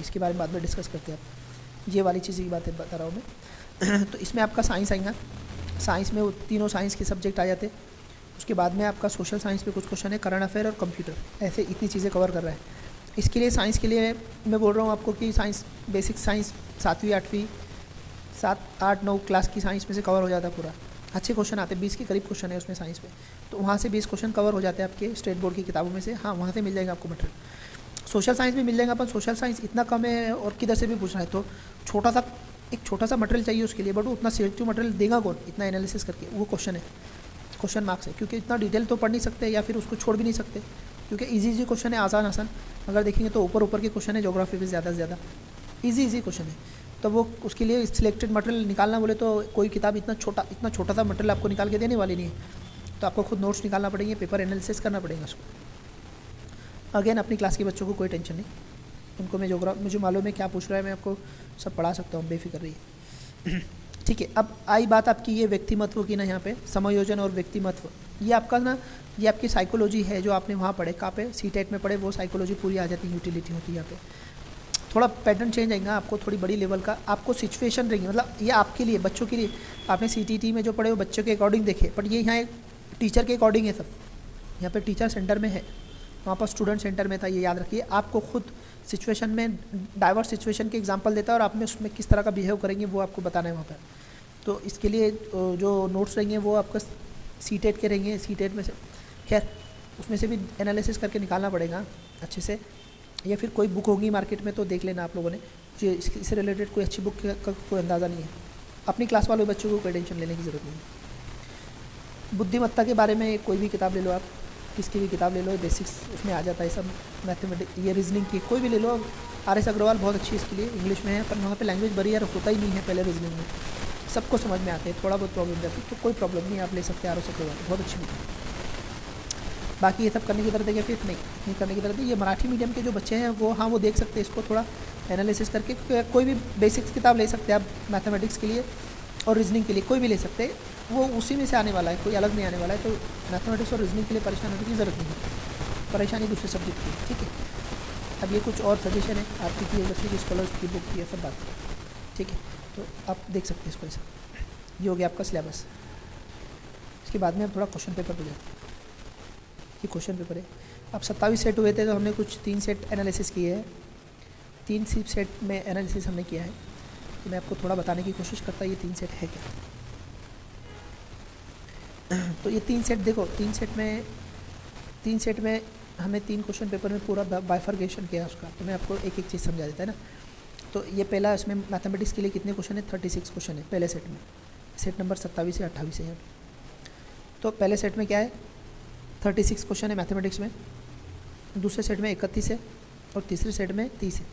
इसके बारे में बाद में डिस्कस करते हैं आप। ये वाली चीज़ की बातें बता रहा हूँ मैं। तो इसमें आपका साइंस आएगा, साइंस में वो तीनों साइंस के सब्जेक्ट आ जाते हैं। उसके बाद में आपका सोशल साइंस पे कुछ क्वेश्चन है, करंट अफेयर और कंप्यूटर, ऐसे इतनी चीज़ें कवर कर रहा है। इसके लिए साइंस के लिए मैं बोल रहा हूँ आपको कि साइंस, बेसिक साइंस 7वीं 8वीं 7 8 9 क्लास की साइंस में से कवर हो जाता है पूरा। अच्छे क्वेश्चन आते हैं, 20 के करीब क्वेश्चन है उसमें साइंस में, तो वहाँ से 20 क्वेश्चन कवर हो जाते हैं आपके स्टेट बोर्ड की किताबों में से। हाँ, वहाँ से मिल जाएगा आपको मटेरियल। सोशल साइंस भी मिल जाएगा, पर सोशल साइंस इतना कम है और किधर से भी पूछ रहा है, तो छोटा सा मटेरियल चाहिए उसके लिए, बट वो उतना सिलेक्टिव मटेरियल देगा कौन इतना एनालिसिस करके, वो क्वेश्चन है, क्वेश्चन मार्क्स है। क्योंकि इतना डिटेल तो पढ़ नहीं सकते या फिर उसको छोड़ भी नहीं सकते, क्योंकि इजी क्वेश्चन है, आसान अगर देखेंगे तो ऊपर के क्वेश्चन है, ज्योग्राफी में ज़्यादा से ज़्यादा इजी क्वेश्चन है। तो वो उसके लिए सिलेक्टेड मटेरियल निकालना बोले तो कोई किताब इतना छोटा सा मटेरियल आपको निकाल के देने वाली नहीं है, तो आपको खुद नोट्स निकालना पड़ेंगे, पेपर एनालिसिस करना पड़ेगा उसको। अगेन अपनी क्लास के बच्चों को कोई टेंशन नहीं, उनको मैं मुझे मालूम है क्या पूछ रहा है, मैं आपको सब पढ़ा सकता हूँ, बेफिक्र रहिए। ठीक है, अब आई बात आपकी ये व्यक्तिमत्व की ना, यहाँ पे समायोजन और व्यक्तिमत्व, ये आपका ना, ये आपकी साइकोलॉजी है जो आपने वहाँ पढ़े, कहाँ पे सीटेट में पढ़े, वो साइकोलॉजी पूरी आ जाती है, यूटिलिटी होती है यहाँ पे। थोड़ा पैटर्न चेंज आएगा आपको, थोड़ी बड़ी लेवल का आपको सिचुएशन रहेंगी, मतलब ये आपके लिए, बच्चों के लिए। आपने सीटीटी में जो पढ़े वो बच्चों के अकॉर्डिंग देखे, बट ये यहाँ एक टीचर के अकॉर्डिंग है सब। यहाँ पे टीचर सेंटर में है, वहाँ पर स्टूडेंट सेंटर में था, ये याद रखिए। आपको खुद सिचुएशन में डाइवर्स सिचुएशन के एग्जांपल देता है और आप में उसमें किस तरह का बिहेव करेंगे वो आपको बताना है वहाँ पर। तो इसके लिए जो नोट्स रहेंगे वो आपका सीटेट के रहेंगे, सीटेट में से खैर उसमें से भी एनालिसिस करके निकालना पड़ेगा अच्छे से, या फिर कोई बुक होगी मार्केट में तो देख लेना आप लोगों ने, जो इससे रिलेटेड कोई अच्छी बुक का कोई अंदाज़ा नहीं है। अपनी क्लास वाले बच्चों को कोई टेंशन लेने की ज़रूरत नहीं। बुद्धिमत्ता के बारे में कोई भी किताब ले लो आप, किसकी भी किताब ले लो, बेसिक्स उसमें आ जाता है सब, मैथमेटिक्स, ये रीजनिंग की कोई भी ले लो। RS अग्रवाल बहुत अच्छी इसके लिए, इंग्लिश में है, पर वहाँ पे लैंग्वेज बैरियर होता ही नहीं है पहले रीजनिंग में, सबको समझ में आते हैं। थोड़ा बहुत प्रॉब्लम जाती है तो कोई प्रॉब्लम नहीं, आप ले सकते हैं RS अग्रवाल, बहुत अच्छी बुक है। बाकी ये सब करने की जरूरत है फिर नहीं करने की जरूरत है। ये मराठी मीडियम के जो बच्चे हैं वो, हाँ वो देख सकते हैं इसको, थोड़ा एनालिसिस करके कोई भी बेसिक्स किताब ले सकते हैं आप, मैथमेटिक्स के लिए और रीजनिंग के लिए कोई भी ले सकते हैं, वो उसी में से आने वाला है, कोई अलग नहीं आने वाला है। तो मैथमेटिक्स और रीजनिंग के लिए परेशान होने की ज़रूरत नहीं है, परेशानी दूसरे सब्जेक्ट की, ठीक है। अब ये कुछ और सजेशन है आपकी की यूनिवर्सिटी स्कॉलर्स की बुक की, सब बात, ठीक है। तो आप देख सकते हैं इसको ऐसा। ये हो गया आपका सिलेबस। इसके बाद में हम थोड़ा क्वेश्चन पेपर पर जाते हैं। ये क्वेश्चन पेपर है, अब 27 सेट हुए थे तो हमने कुछ 3 सेट एनालिसिस किए हैं, 3 सेट में एनालिसिस हमने किया है। तो मैं आपको थोड़ा बताने की कोशिश करता ये 3 सेट है क्या। तो ये 3 सेट देखो, 3 सेट में हमें 3 क्वेश्चन पेपर में पूरा बाइफर्केशन किया उसका, तो मैं आपको एक एक चीज़ समझा देता है ना। तो ये पहला, इसमें मैथमेटिक्स के लिए कितने क्वेश्चन है, 36 क्वेश्चन है पहले सेट में, सेट नंबर 27 से 28 है यहाँ। तो पहले सेट में क्या है, 36 क्वेश्चन है मैथमेटिक्स में, दूसरे सेट में 31 है और तीसरे सेट में 30 है,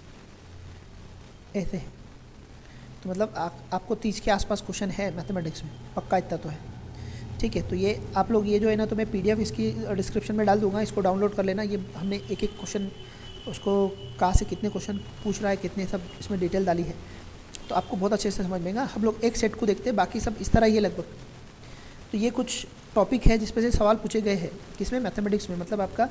ऐसे है। तो मतलब आपको 30 के आसपास क्वेश्चन है मैथमेटिक्स में, पक्का इतना तो है, ठीक है। तो ये आप लोग ये जो है ना, तो मैं PDF इसकी डिस्क्रिप्शन में डाल दूंगा, इसको डाउनलोड कर लेना। ये हमने एक एक क्वेश्चन उसको कहाँ से कितने क्वेश्चन पूछ रहा है, कितने, सब इसमें डिटेल डाली है, तो आपको बहुत अच्छे से समझ में आएगा। हम लोग एक सेट को देखते हैं, बाकी सब इस तरह ही है लगभग। तो ये कुछ टॉपिक है जिसपे से सवाल पूछे गए हैं, किसमें, मैथमेटिक्स में। मतलब आपका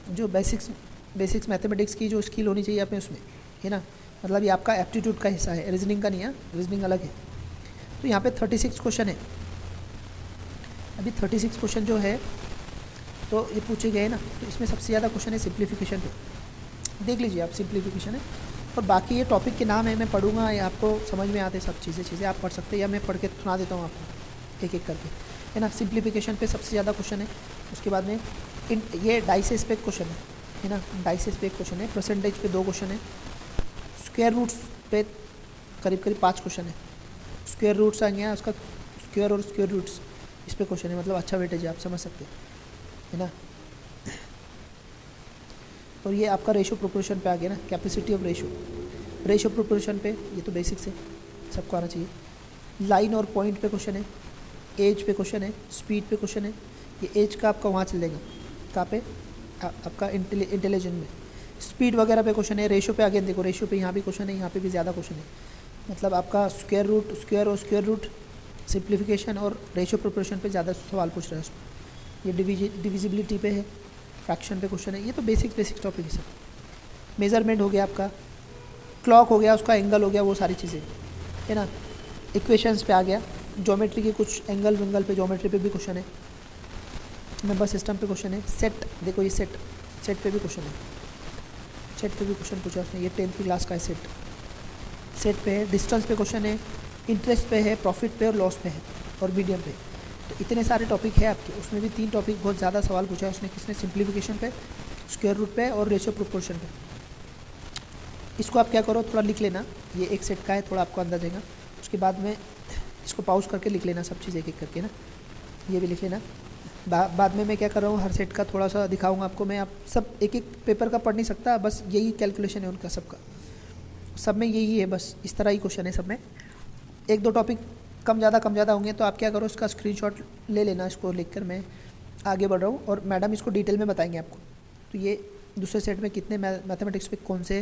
जो बेसिक्स मैथमेटिक्स की जो स्किल होनी चाहिए आपने उसमें, है ना, मतलब ये आपका एप्टीट्यूड का हिस्सा है, रीजनिंग का नहीं है, रीजनिंग अलग है। तो यहाँ पे 36 क्वेश्चन है, अभी 36 क्वेश्चन जो है तो ये पूछे गए ना, तो इसमें सबसे ज़्यादा क्वेश्चन है सिंप्लीफिकेशन पे, देख लीजिए आप, सिंप्लीफिकेशन है। और बाकी ये टॉपिक के नाम है, मैं पढ़ूंगा, या आपको समझ में आते सब चीज़ें आप पढ़ सकते हैं, या मैं पढ़ के सुना देता हूँ आपको एक एक करके, है ना। सिंप्लीफिकेशन पे सबसे ज़्यादा क्वेश्चन है। उसके बाद में ये डाइसेस पे क्वेश्चन है ना, डाइसेस पे एक क्वेश्चन है, परसेंटेज पे 2 क्वेश्चन है, स्क्वायर रूट्स पे करीब 5 क्वेश्चन है। स्क्वायर रूट्स आ गया उसका, स्क्वायर और स्क्वायर रूट्स, इस पे क्वेश्चन है, मतलब अच्छा वेटेज है, आप समझ सकते हैं ना। और ये आपका रेशो प्रोपोर्शन पे आ गया ना, कैपेसिटी ऑफ रेशो प्रोपोर्शन पे, ये तो बेसिक्स है, सबको आना चाहिए। लाइन और पॉइंट पे क्वेश्चन है, एज पे क्वेश्चन है, स्पीड पे क्वेश्चन है। ये एज का आपका वहाँ चल जाएगा, कहाँ पे, आपका इंटेलिजेंट में। स्पीड वगैरह पे क्वेश्चन है। रेशो पे आगे देखो, रेशो पे यहाँ भी क्वेश्चन है, यहाँ पे भी ज़्यादा क्वेश्चन है। मतलब आपका स्क्वायर और स्क्वायर रूट, सिंप्लीफिकेशन और रेशो प्रोपोर्शन पे ज़्यादा सवाल पूछ रहा है उसमें। ये डिविजिबिलिटी पे है, फ्रैक्शन पे क्वेश्चन है। ये तो बेसिक टॉपिक है सब। मेज़रमेंट हो गया आपका, क्लॉक हो गया, उसका एंगल हो गया, वो सारी चीज़ें है ना। इक्वेशंस पे आ गया, ज्योमेट्री के कुछ एंगल वेंगल पे, ज्योमेट्री पे भी क्वेश्चन है, नंबर सिस्टम पे क्वेश्चन है। सेट, देखो ये सेट पे भी क्वेश्चन है, सेट पे भी क्वेश्चन पूछा उसने, ये 10th क्लास का है सेट पे है। डिस्टेंस पे क्वेश्चन है, इंटरेस्ट पे है, प्रॉफिट पे और लॉस पे है, और मीडियम पे। तो इतने सारे टॉपिक है आपके। उसमें भी 3 टॉपिक बहुत ज़्यादा सवाल पूछा है उसने, किसने, सिंप्लीफिकेशन पे, स्क्वायर रूट पे और रेशियो प्रोपोर्शन पे। इसको आप क्या करो, थोड़ा लिख लेना, ये एक सेट का है, थोड़ा आपको अंदाज आएगा। उसके बाद में इसको पॉज करके लिख लेना सब चीज़ एक एक करके ना, ये भी लिख लेना। बाद में मैं क्या कर रहा हूँ, हर सेट का थोड़ा सा दिखाऊंगा आपको मैं। आप सब एक एक पेपर का पढ़ नहीं सकता, बस यही कैलकुलेशन है उनका सबका, सब में यही है, बस इस तरह ही क्वेश्चन है सब में। 1-2 टॉपिक कम ज़्यादा होंगे, तो आप क्या करो, इसका स्क्रीनशॉट ले लेना, इसको लिखकर मैं आगे बढ़ रहा हूँ, और मैडम इसको डिटेल में बताएंगे आपको। तो ये दूसरे सेट में कितने मैथमेटिक्स पे कौन से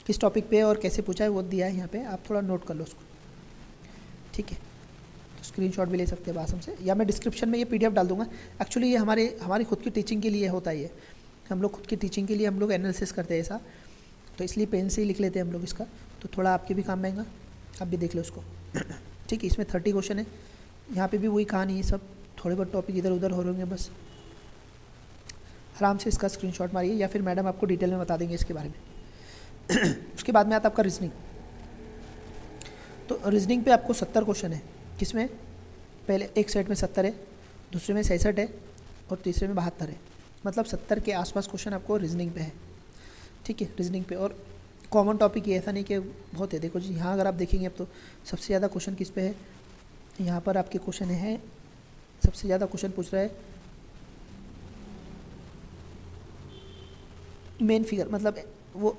किस टॉपिक पे और कैसे पूछा है वो दिया है यहाँ पे, आप थोड़ा नोट कर लो उसको, ठीक है। तो स्क्रीनशॉट भी ले सकते हैं आसाम से, या मैं डिस्क्रिप्शन में ये PDF डाल दूँगा। एक्चुअली ये हमारी खुद की टीचिंग के लिए होता है, ये हम लोग खुद की टीचिंग के लिए हम लोग एनालिसिस करते हैं ऐसा, तो इसलिए पेन से ही लिख लेते हैं हम लोग इसका, तो थोड़ा आपके भी काम में आएगा, आप भी देख लो उसको, ठीक है। इसमें 30 क्वेश्चन है, यहाँ पे भी वही कहानी है, सब थोड़े बहुत टॉपिक इधर उधर हो रहे होंगे, बस आराम से इसका स्क्रीनशॉट मारिए, या फिर मैडम आपको डिटेल में बता देंगे इसके बारे में। उसके बाद में आता आपका रीजनिंग। तो रीजनिंग पे आपको 70 क्वेश्चन है, किसमें, पहले एक सेट में 70 है, दूसरे में 66 है, और तीसरे में 72 है, मतलब 70 के आसपास क्वेश्चन आपको रीजनिंग पे है, ठीक है। रीजनिंग पे और कॉमन टॉपिक ये ऐसा नहीं कि बहुत है, देखो जी यहाँ अगर आप देखेंगे अब तो सबसे ज़्यादा क्वेश्चन किस पे है, यहाँ पर आपके क्वेश्चन है, सबसे ज़्यादा क्वेश्चन पूछ रहा है मेन फिगर, मतलब वो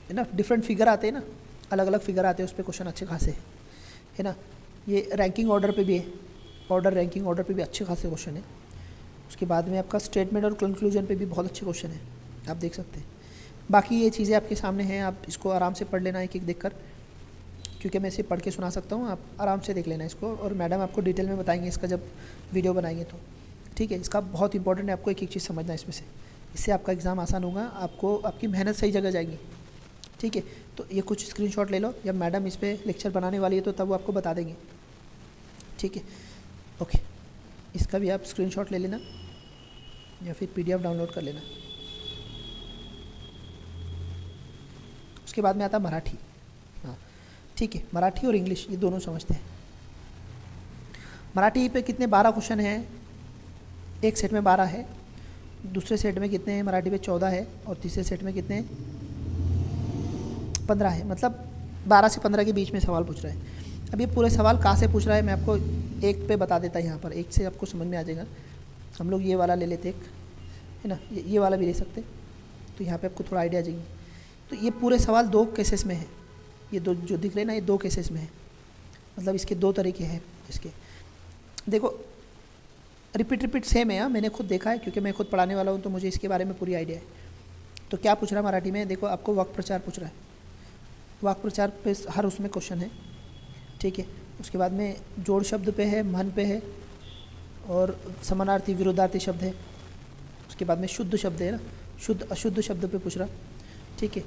है ना, डिफरेंट फिगर आते हैं ना, अलग अलग फिगर आते हैं, उस पर क्वेश्चन अच्छे खासे है ना। ये रैंकिंग ऑर्डर पे भी है, रैंकिंग ऑर्डर पे भी अच्छे खासे क्वेश्चन है। उसके बाद में आपका स्टेटमेंट और कंक्लूजन पे भी बहुत अच्छे क्वेश्चन है, आप देख सकते हैं। बाकी ये चीज़ें आपके सामने हैं, आप इसको आराम से पढ़ लेना एक एक देख कर, क्योंकि मैं इसे पढ़ के सुना सकता हूँ, आप आराम से देख लेना इसको, और मैडम आपको डिटेल में बताएंगे इसका जब वीडियो बनाएंगे तो, ठीक है। इसका बहुत इंपॉर्टेंट है, आपको एक एक चीज़ समझना है इसमें से, इससे आपका एग्ज़ाम आसान होगा, आपको आपकी मेहनत सही जगह जाएगी, ठीक है। तो ये कुछ स्क्रीनशॉट ले लो, जब मैडम इस पर लेक्चर बनाने वाली है तो तब वो आपको बता देंगे, ठीक है, ओके। इसका भी आप स्क्रीनशॉट ले लेना या फिर PDF डाउनलोड कर लेना। उसके बाद में आता मराठी, हाँ ठीक है, मराठी और इंग्लिश ये दोनों समझते हैं। मराठी पे कितने 12 क्वेश्चन हैं, एक सेट में 12 है, दूसरे सेट में कितने हैं, मराठी पे 14 है, और तीसरे सेट में कितने 15 है, मतलब 12 से 15 के बीच में सवाल पूछ रहा है। अब ये पूरे सवाल कहाँ से पूछ रहा है मैं आपको एक पे बता देता, यहाँ पर एक से आपको समझ में आ जाएगा। हम लोग ये वाला ले लेते एक, है ना, ये वाला भी ले सकते, तो यहाँ पे आपको थोड़ा आइडिया आ जाएगी। तो ये पूरे सवाल 2 केसेस में है, ये दो जो दिख रहे हैं ना, ये 2 केसेस में है, मतलब इसके 2 तरीके हैं इसके। देखो रिपीट सेम है, मैंने खुद देखा है, क्योंकि मैं खुद पढ़ाने वाला हूँ, तो मुझे इसके बारे में पूरी आइडिया है। तो क्या पूछ रहा है मराठी में, देखो आपको वाक्य प्रचार पूछ रहा है, वाक्य प्रचार पे हर उसमें क्वेश्चन है, ठीक है। उसके बाद में जोड़ शब्द पे है, मन पे है, और समानार्थी विरोधार्थी शब्द है। उसके बाद में शुद्ध शब्द है ना, शुद्ध अशुद्ध शब्द पे पूछ रहा, ठीक है।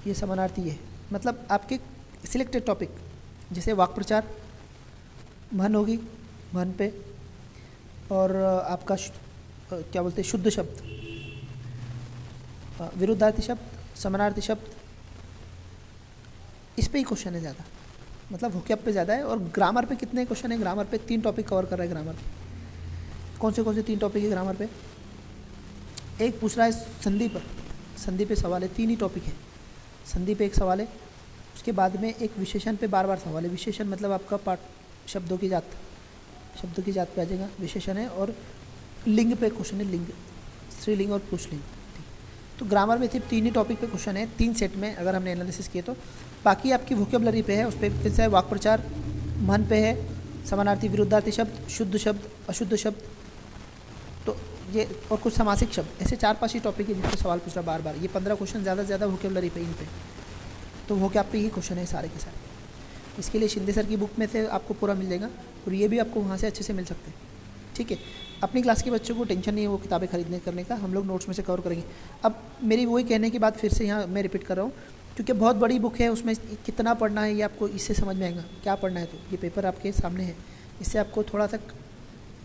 ये समानार्थी है, मतलब आपके सिलेक्टेड टॉपिक, जैसे वाक्य प्रचार, मन होगी मन पे, और आपका क्या बोलते हैं शुद्ध शब्द, विरुद्धार्थी शब्द, समानार्थी शब्द, इस पे ही क्वेश्चन है ज़्यादा, मतलब वोकैब पे ज़्यादा है। और ग्रामर पे कितने क्वेश्चन है, ग्रामर पे 3 टॉपिक कवर कर रहा है ग्रामर पे। कौन से 3 टॉपिक है ग्रामर पे, एक पूछ रहा है संधि पर, संधि पे सवाल है, 3 ही टॉपिक है, संधि पे एक सवाल है। उसके बाद में एक विशेषण पे बार बार सवाल है, विशेषण मतलब आपका पाठ शब्दों की जात, शब्दों की जात पे आ जाएगा विशेषण है। और लिंग पे क्वेश्चन है, लिंग, स्त्रीलिंग और पुरुषलिंग। तो ग्रामर में सिर्फ 3 ही टॉपिक पे क्वेश्चन है, 3 सेट में अगर हमने एनालिसिस किए तो। बाकी आपकी वोकेबलरी पे है, उस पर फिर से वाक्य प्रचार, मन पे है, समानार्थी विरुद्धार्थी शब्द, शुद्ध शब्द, अशुद्ध शब्द, तो ये और कुछ समासिक शब्द, ऐसे 4-5 ही टॉपिक है जिस पर सवाल पूछ रहा बार बार। ये 15 क्वेश्चन ज़्यादा से ज़्यादा वोकेबलरी पे इन पे, तो वोकैब पे ही क्वेश्चन है सारे के सारे। इसके लिए शिंदे सर की बुक में से आपको पूरा मिल जाएगा, और ये भी आपको वहाँ से अच्छे से मिल सकते हैं, ठीक है। अपनी क्लास के बच्चों को टेंशन नहीं है वो किताबें खरीदने करने का, हम लोग नोट्स में से कवर करेंगे। अब मेरी वही कहने की बात फिर से यहाँ मैं रिपीट कर रहा हूँ, क्योंकि बहुत बड़ी बुक है, उसमें कितना पढ़ना है ये आपको इससे समझ में आएगा क्या पढ़ना है। तो ये पेपर आपके सामने है, इससे आपको थोड़ा सा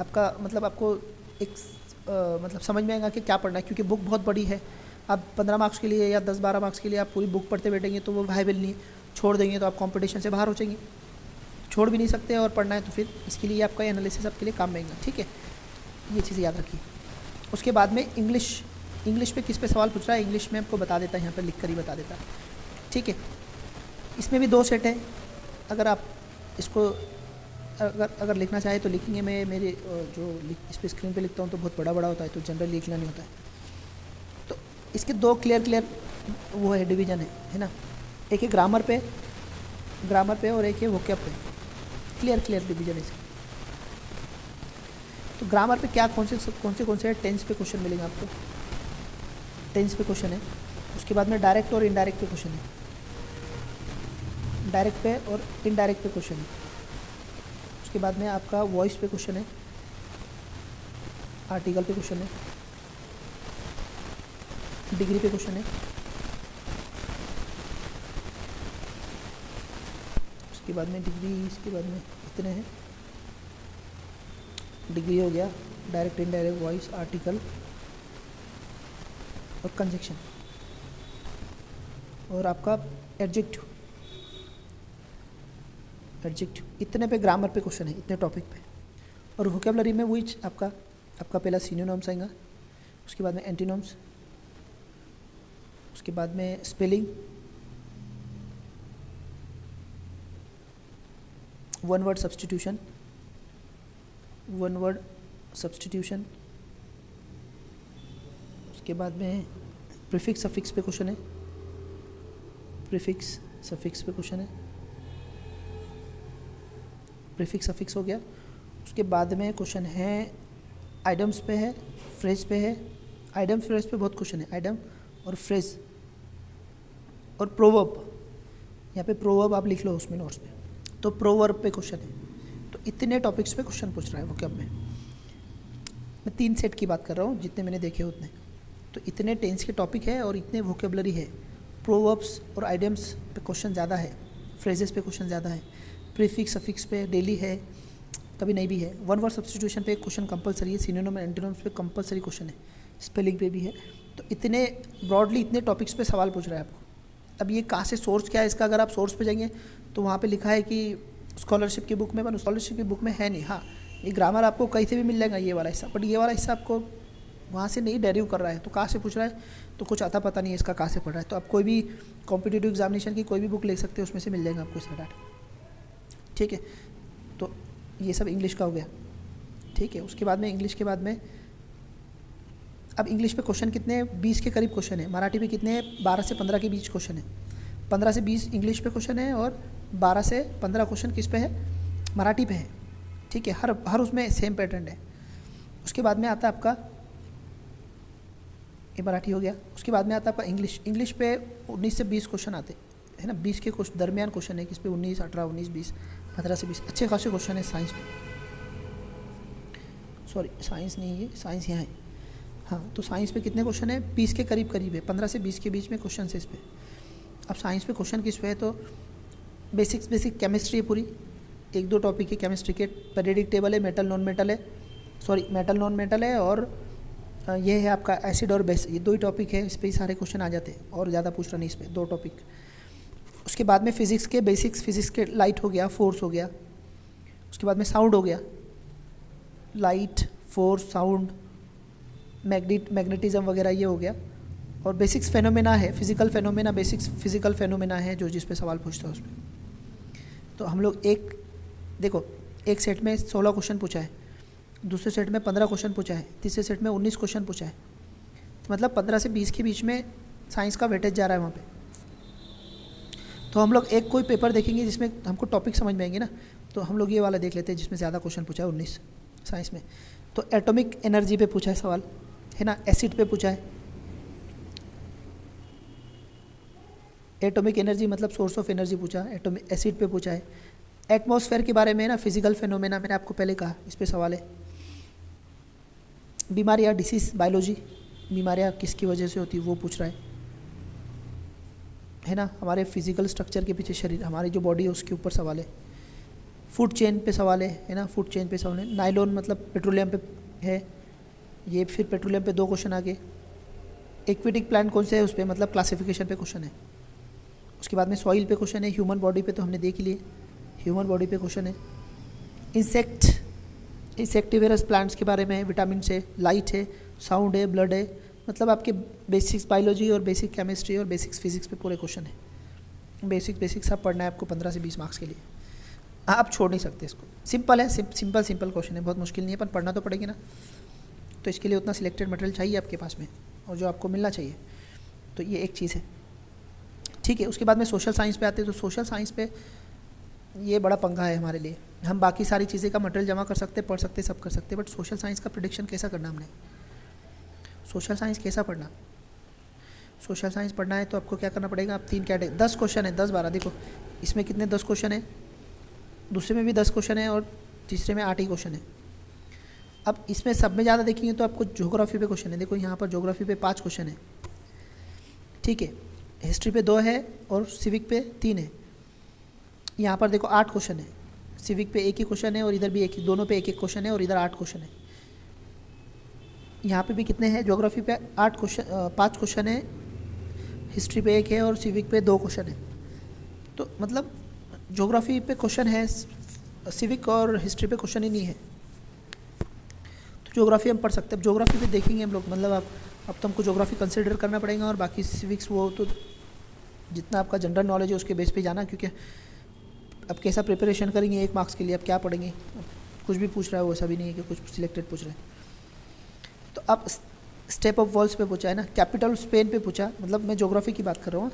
आपका मतलब आपको एक मतलब समझ में आएगा कि क्या पढ़ना है, क्योंकि बुक बहुत बड़ी है। आप 15 मार्क्स के लिए या 10-12 मार्क्स के लिए आप पूरी बुक पढ़ते बैठेंगे तो वो वायबल नहीं है, छोड़ देंगे तो आप कंपटीशन से बाहर हो जाएंगे, छोड़ भी नहीं सकते और पढ़ना है तो फिर इसके लिए आपका एनालिसिस आपके लिए काम में आएगा। ठीक है, ये चीज़ें याद रखिए। उसके बाद में इंग्लिश पे किस पे सवाल पूछ रहा है, इंग्लिश में आपको बता देता है, यहाँ पर लिख कर ही बता देता है। ठीक है, इसमें भी 2 सेट है, अगर आप इसको अगर लिखना चाहे तो लिखेंगे। मैं मेरे जो इस पर स्क्रीन पे लिखता हूँ तो बहुत बड़ा होता है, तो जनरली लिखना नहीं होता है। तो इसके 2 क्लियर वो है डिवीज़न है ना, एक है ग्रामर पे और एक है वोकैब पे, क्लियर डिवीज़न है इसका। तो ग्रामर पे क्या कौन से है, टेंस पे क्वेश्चन मिलेंगे आपको, टेंस पे क्वेश्चन है। उसके बाद में डायरेक्ट और इनडायरेक्ट पे क्वेश्चन है, डायरेक्ट पे और इनडायरेक्ट पे क्वेश्चन है। उसके बाद में आपका वॉइस पे क्वेश्चन है, आर्टिकल पे क्वेश्चन है, डिग्री पे क्वेश्चन है। उसके बाद में डिग्री, इसके बाद में इतने हैं, डिग्री हो गया, डायरेक्ट इनडायरेक्ट, वॉइस, आर्टिकल और कंजक्शन, और आपका एडजेक्टिव, इतने पे ग्रामर पे क्वेश्चन है, इतने टॉपिक पे। और वोकैबुलरी में वही आपका पहला सिनोनिम्स आएगा, उसके बाद में एंटीनोम्स, उसके बाद में स्पेलिंग, वन वर्ड सब्स्टिट्यूशन, उसके बाद में प्रीफिक्स सफिक्स पे क्वेश्चन है, प्रीफिक्स सफिक्स पे क्वेश्चन है, प्रीफिक्स सफिक्स हो गया। उसके बाद में क्वेश्चन है आइडम्स पे है, फ्रेज पे है, आइडम फ्रेज पे बहुत क्वेश्चन है, आइडम और फ्रेज और प्रोवर्ब, यहाँ पे प्रोवर्ब आप लिख लो उसमें नोट्स पे, तो प्रोवर्ब पे क्वेश्चन है। तो इतने टॉपिक्स पे क्वेश्चन पूछ रहा है वोकैब में। मैं 3 सेट की बात कर रहा हूँ, जितने मैंने देखे उतने। तो इतने टेंस के टॉपिक है और इतने वोकैबुलरी है। प्रोवर्ब्स और आइडम्स पे क्वेश्चन ज़्यादा है, फ्रेजेस पे क्वेश्चन ज़्यादा है, प्रीफिक्स सफिक्स पे डेली है, कभी नहीं भी है। वन वर्ड सब्स्टिट्यूशन पे क्वेश्चन कंपलसरी है, सिनोनिम एंड एंटोनिम्स पे कंपलसरी क्वेश्चन है, स्पेलिंग पे भी है। तो इतने ब्रॉडली इतने टॉपिक्स पे सवाल पूछ रहा है आपको। अब ये कहाँ से सोर्स क्या है इसका, अगर आप सोर्स पे जाएंगे तो वहाँ पे लिखा है कि स्कॉलरशिप की बुक में, पर स्कॉलरशिप की बुक में है नहीं। हाँ, ये ग्रामर आपको कहीं से भी मिल जाएगा ये वाला हिस्सा, बट ये वाला हिस्सा आपको वहाँ से नहीं डेरिव कर रहा है। तो कहाँ से पूछ रहा है, तो कुछ आता पता नहीं है इसका कहाँ से पढ़ रहा है। तो आप कोई भी कॉम्पिटिटिव एग्जामिनेशन की कोई भी बुक ले सकते हो, उसमें से मिल जाएगा आपको इसका डाटा। ठीक है, तो ये सब इंग्लिश का हो गया। ठीक है, उसके बाद में इंग्लिश के बाद में अब इंग्लिश पे क्वेश्चन कितने हैं, 20 के करीब क्वेश्चन है। मराठी पे कितने हैं, 12 से 15 के बीच क्वेश्चन है। 15 से 20 इंग्लिश पे क्वेश्चन है और 12 से 15 क्वेश्चन किस पे है, मराठी पे है। ठीक है, हर उसमें सेम पैटर्न है। उसके बाद में आता है आपका, ये मराठी हो गया। उसके बाद में आता है आपका इंग्लिश पे 19 से 20 क्वेश्चन आते है ना, 20 के दरमियान क्वेश्चन है, किस पे 19, 18, 19, 20, 15 से 20 अच्छे खासे क्वेश्चन है। साइंस पे, सॉरी साइंस नहीं, ये साइंस यहाँ है। हाँ, तो साइंस पे कितने क्वेश्चन है, 20 के करीब है, 15 से 20 के बीच में क्वेश्चन है इस पर। अब साइंस पे क्वेश्चन किस पे है, तो बेसिक केमिस्ट्री है पूरी, 1-2 टॉपिक है केमिस्ट्री के। पीरियडिक टेबल है, मेटल नॉन मेटल है, और ये है आपका एसिड और बेस। ये 2 ही टॉपिक है, इस पर ही सारे क्वेश्चन आ जाते हैं, और ज़्यादा पूछ रहा नहीं इस पर, 2 टॉपिक। उसके बाद में फिजिक्स के बेसिक्स, फिजिक्स के लाइट हो गया, फोर्स हो गया। उसके बाद में साउंड हो गया, लाइट, फोर्स, साउंड, मैग्नेटिज्म वगैरह ये हो गया। और बेसिक्स फेनोमेना है, physical phenomena, basics physical phenomena है जो जिस पे सवाल पूछता है उसमें। तो हम लोग एक सेट में 16 क्वेश्चन पूछा है, दूसरे सेट में 15 क्वेश्चन पूछा है, तीसरे सेट में 19 क्वेश्चन पूछा है। तो मतलब 15 से 20 के बीच में साइंस का वेटेज जा रहा है वहाँ पे। तो हम लोग एक कोई पेपर देखेंगे जिसमें हमको टॉपिक समझ में आएंगे ना, तो हम लोग ये वाला देख लेते हैं जिसमें ज़्यादा क्वेश्चन पूछा है, 19 साइंस में। तो एटॉमिक एनर्जी पे पूछा है सवाल, है ना, एसिड पे पूछा है। एटॉमिक एनर्जी मतलब सोर्स ऑफ एनर्जी पूछा, एटॉमिक एसिड पे पूछा है। एटमॉस्फेयर के बारे में ना, फिजिकल फेनोमेना, मैंने आपको पहले कहा, इस पे सवाल है। बीमारियाँ, डिसीज़, बायोलॉजी, बीमारियाँ किसकी वजह से होती है वो पूछ रहा है ना। हमारे फिजिकल स्ट्रक्चर के पीछे शरीर, हमारी जो बॉडी है उसके ऊपर सवाल है। फूड चेन पे सवाल है ना, फूड चेन पे सवाल है। नाइलॉन मतलब पेट्रोलियम पे है, ये फिर पेट्रोलियम पे 2 क्वेश्चन आ गए। एक्वेटिक प्लांट कौन से है उस पर, मतलब क्लासिफिकेशन पे क्वेश्चन है। उसके बाद में सॉइल पे क्वेश्चन है। ह्यूमन बॉडी पे तो हमने देख ही लिए, ह्यूमन बॉडी पे क्वेश्चन है। इंसेक्टिवेरस प्लांट्स के बारे में है, विटामिन से, लाइट है, साउंड है, ब्लड है, मतलब आपके बेसिक्स बायोलॉजी और बेसिक केमिस्ट्री और बेसिक्स फिजिक्स पे पूरे क्वेश्चन है। बेसिक सब पढ़ना है आपको 15 से 20 मार्क्स के लिए, आप छोड़ नहीं सकते इसको। सिंपल है, सिंपल क्वेश्चन है, बहुत मुश्किल नहीं है, पर पढ़ना तो पड़ेगी ना। तो इसके लिए उतना सिलेक्टेड मटेरियल चाहिए आपके पास में, और जो आपको मिलना चाहिए। तो ये एक चीज़ है, ठीक है। उसके बाद में सोशल साइंस पे आते हैं। तो सोशल साइंस पे ये बड़ा पंगा है हमारे लिए। हम बाकी सारी चीज़ें का मटेरियल जमा कर सकते, पढ़ सकते, सब कर सकते, बट सोशल साइंस का प्रेडिक्शन कैसा करना हमने, सोशल साइंस कैसा पढ़ना। सोशल साइंस पढ़ना है तो आपको क्या करना पड़ेगा, आप 3 कैटेगरी, 10 क्वेश्चन है, 10-12, देखो इसमें कितने 10 क्वेश्चन है, दूसरे में भी 10 क्वेश्चन है, और तीसरे में 8 ही क्वेश्चन है। अब इसमें सब में ज़्यादा देखेंगे तो आपको ज्योग्राफी पे क्वेश्चन है। देखो यहाँ पर ज्योग्राफी पे 5 क्वेश्चन है, ठीक है। हिस्ट्री पे 2 है और सिविक पे 3 है। यहाँ पर देखो 8 क्वेश्चन है, सिविक पे 1 ही क्वेश्चन है और इधर भी 1 ही, दोनों पे 1-1 क्वेश्चन है और इधर 8 क्वेश्चन है। यहाँ पे भी कितने हैं, ज्योग्राफी पे 5 क्वेश्चन है, हिस्ट्री पे 1 है और सिविक पे 2 क्वेश्चन है। तो मतलब ज्योग्राफी पे क्वेश्चन है, सिविक और हिस्ट्री पे क्वेश्चन ही नहीं है। तो ज्योग्राफी हम पढ़ सकते हैं। अब ज्योग्राफी पे देखेंगे हम लोग, मतलब अब तो हमको ज्योग्राफी कंसिडर करना पड़ेगा, और बाकी सिविक्स वो तो जितना आपका जनरल नॉलेज है उसके बेस पे जाना, क्योंकि अब कैसा प्रिपरेशन करेंगे 1 मार्क्स के लिए, अब क्या पढ़ेंगे, अब कुछ भी पूछ रहा है, वो ऐसा भी नहीं है कि कुछ सिलेक्टेड पूछ रहा है। तो अब स्टेप ऑफ वॉल्स पे पूछा है ना, कैपिटल स्पेन पे पूछा, मतलब मैं ज्योग्राफी की बात कर रहा हूँ।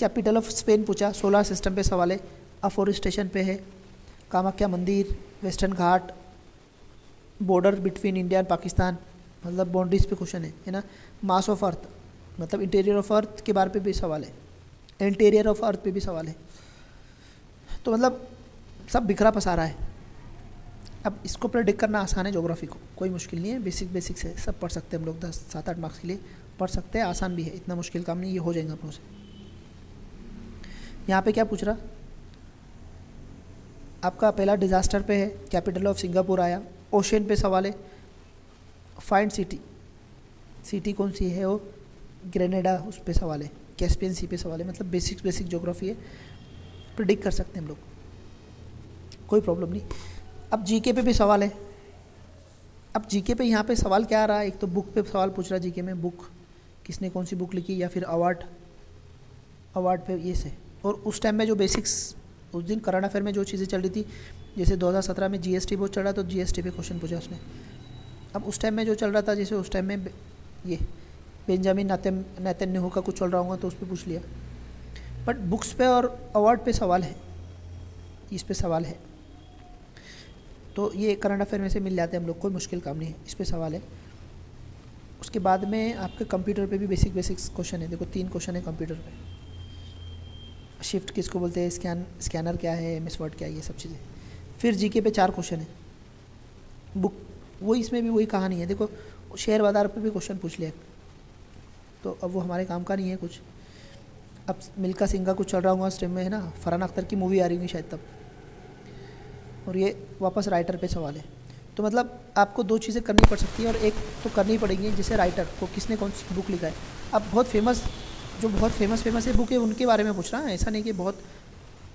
कैपिटल ऑफ स्पेन पूछा, सोलर सिस्टम पे सवाल है, अफोरेस्टेशन पे है, कामाख्या मंदिर, western Ghat, border between India and Pakistan, मतलब बाउंड्रीज पे क्वेश्चन है ना। मास ऑफ अर्थ, मतलब इंटीरियर ऑफ अर्थ के बारे पे भी सवाल है, इंटीरियर ऑफ अर्थ पे भी सवाल है। तो मतलब सब बिखरा पसारा है। अब इसको प्रेडिक्ट करना आसान है, ज्योग्राफी को कोई मुश्किल नहीं है, बेसिक से सब पढ़ सकते हैं हम लोग, 10-7-8 मार्क्स के लिए पढ़ सकते हैं, आसान भी है, इतना मुश्किल काम नहीं, ये हो जाएगा अपनों से। यहाँ पे क्या पूछ रहा, आपका पहला डिज़ास्टर पे है, कैपिटल ऑफ सिंगापुर आया। ओशन पे सवाल है, फाइंड सिटी कौन सी है, वो ग्रेनेडा, उस पे सवाल है। कैस्पियन सी पे सवाल है, मतलब बेसिक ज्योग्राफी है, प्रिडिक्ट कर सकते हैं हम लोग, कोई प्रॉब्लम नहीं। अब जीके पे भी सवाल है। अब जीके पे यहाँ पे सवाल क्या आ रहा है, एक तो बुक पे सवाल पूछ रहा है जीके में, बुक किसने कौन सी बुक लिखी, या फिर अवार्ड पे ये से। और उस टाइम में जो बेसिक्स, उस दिन करंट अफेयर में जो चीज़ें चल रही थी, जैसे 2017 में जीएसटी बहुत चल रहा, तो जीएसटी पे क्वेश्चन पूछा उसने। अब उस टाइम में जो चल रहा था, जैसे उस टाइम में ये बेंजामिन नेतन्याहू का कुछ चल रहा होगा तो उस पर पूछ लिया। बट बुक्स पे और अवार्ड पे सवाल है, इस पे सवाल है, तो ये करंट अफेयर में से मिल जाते हैं हम लोग, कोई मुश्किल काम नहीं है, इस पे सवाल है। उसके बाद में आपके कंप्यूटर पे भी बेसिक्स क्वेश्चन है। देखो 3 क्वेश्चन है कंप्यूटर पे, शिफ्ट किसको बोलते हैं, स्कैनर क्या है, एमएस वर्ड क्या है, ये सब चीज़ें। फिर जीके पे 4 क्वेश्चन है, बुक वही, इसमें भी वही कहानी है। देखो शेयर बाज़ार पे भी क्वेश्चन पूछ लिया, तो अब वो हमारे काम का नहीं है कुछ। अब मिल्खा सिंह का कुछ चल रहा होगा उस टाइम में, है ना, फरहान अख्तर की मूवी आ रही होगी शायद तब, और ये वापस राइटर पे सवाल है। तो मतलब आपको 2 चीज़ें करनी पड़ सकती है, और एक तो करनी पड़ेगी, जैसे राइटर को किसने कौन सी बुक लिखा है। अब बहुत फेमस है बुक है, उनके बारे में पूछ रहा है, ऐसा नहीं कि बहुत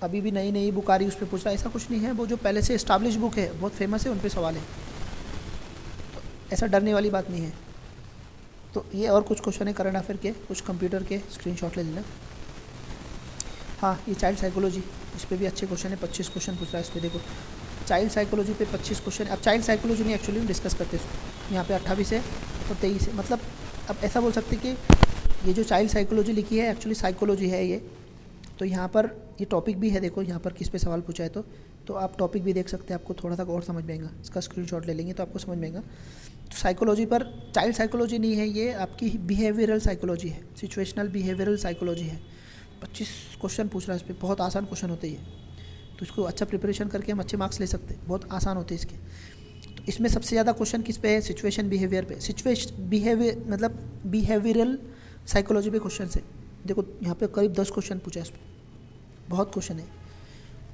अभी भी नई बुक आ रही है उस पर पूछ रहा है, ऐसा कुछ नहीं है। वो जो पहले से इस्टाब्लिश बुक है, बहुत फेमस है, उन पर सवाल है, तो ऐसा डरने वाली बात नहीं है। तो ये और कुछ क्वेश्चन है करंट अफेयर के, कुछ कंप्यूटर के, स्क्रीनशॉट ले लेना। हाँ, ये चाइल्ड साइकोलॉजी, इस पर भी अच्छे क्वेश्चन है, 25 क्वेश्चन पूछ रहा है इस पर। देखो चाइल्ड साइकोलॉजी पे 25 क्वेश्चन। अब चाइल्ड साइकोलॉजी नहीं, एक्चुअली हम डिस्कस करते हैं यहाँ पे 28 है और 23 है। मतलब अब ऐसा बोल सकते कि ये जो चाइल्ड साइकोलॉजी लिखी है एक्चुअली साइकोलॉजी है ये। तो यहाँ पर ये टॉपिक भी है, देखो यहाँ पर किस पे सवाल पूछा है, तो आप टॉपिक भी देख सकते हैं, आपको थोड़ा सा और समझ में आएगा। इसका स्क्रीनशॉट ले लेंगे तो आपको समझ में आएगा। तो साइकोलॉजी पर चाइल्ड साइकोलॉजी नहीं है, ये आपकी बिहेवियरल साइकोलॉजी है, सिचुएशनल बिहेवियरल साइकोलॉजी है। 25 क्वेश्चन पूछ रहा है इस पर, बहुत आसान क्वेश्चन होते हैं, तो इसको अच्छा प्रिपरेशन करके हम अच्छे मार्क्स ले सकते हैं, बहुत आसान होते हैं इसके। तो इसमें सबसे ज़्यादा क्वेश्चन किस पे है? सिचुएशन बिहेवियर पे। सिचुएशन बिहेवियर मतलब बिहेवियरल साइकोलॉजी पे क्वेश्चन है। देखो यहाँ पे करीब 10 क्वेश्चन पूछा है इस पर, बहुत क्वेश्चन है।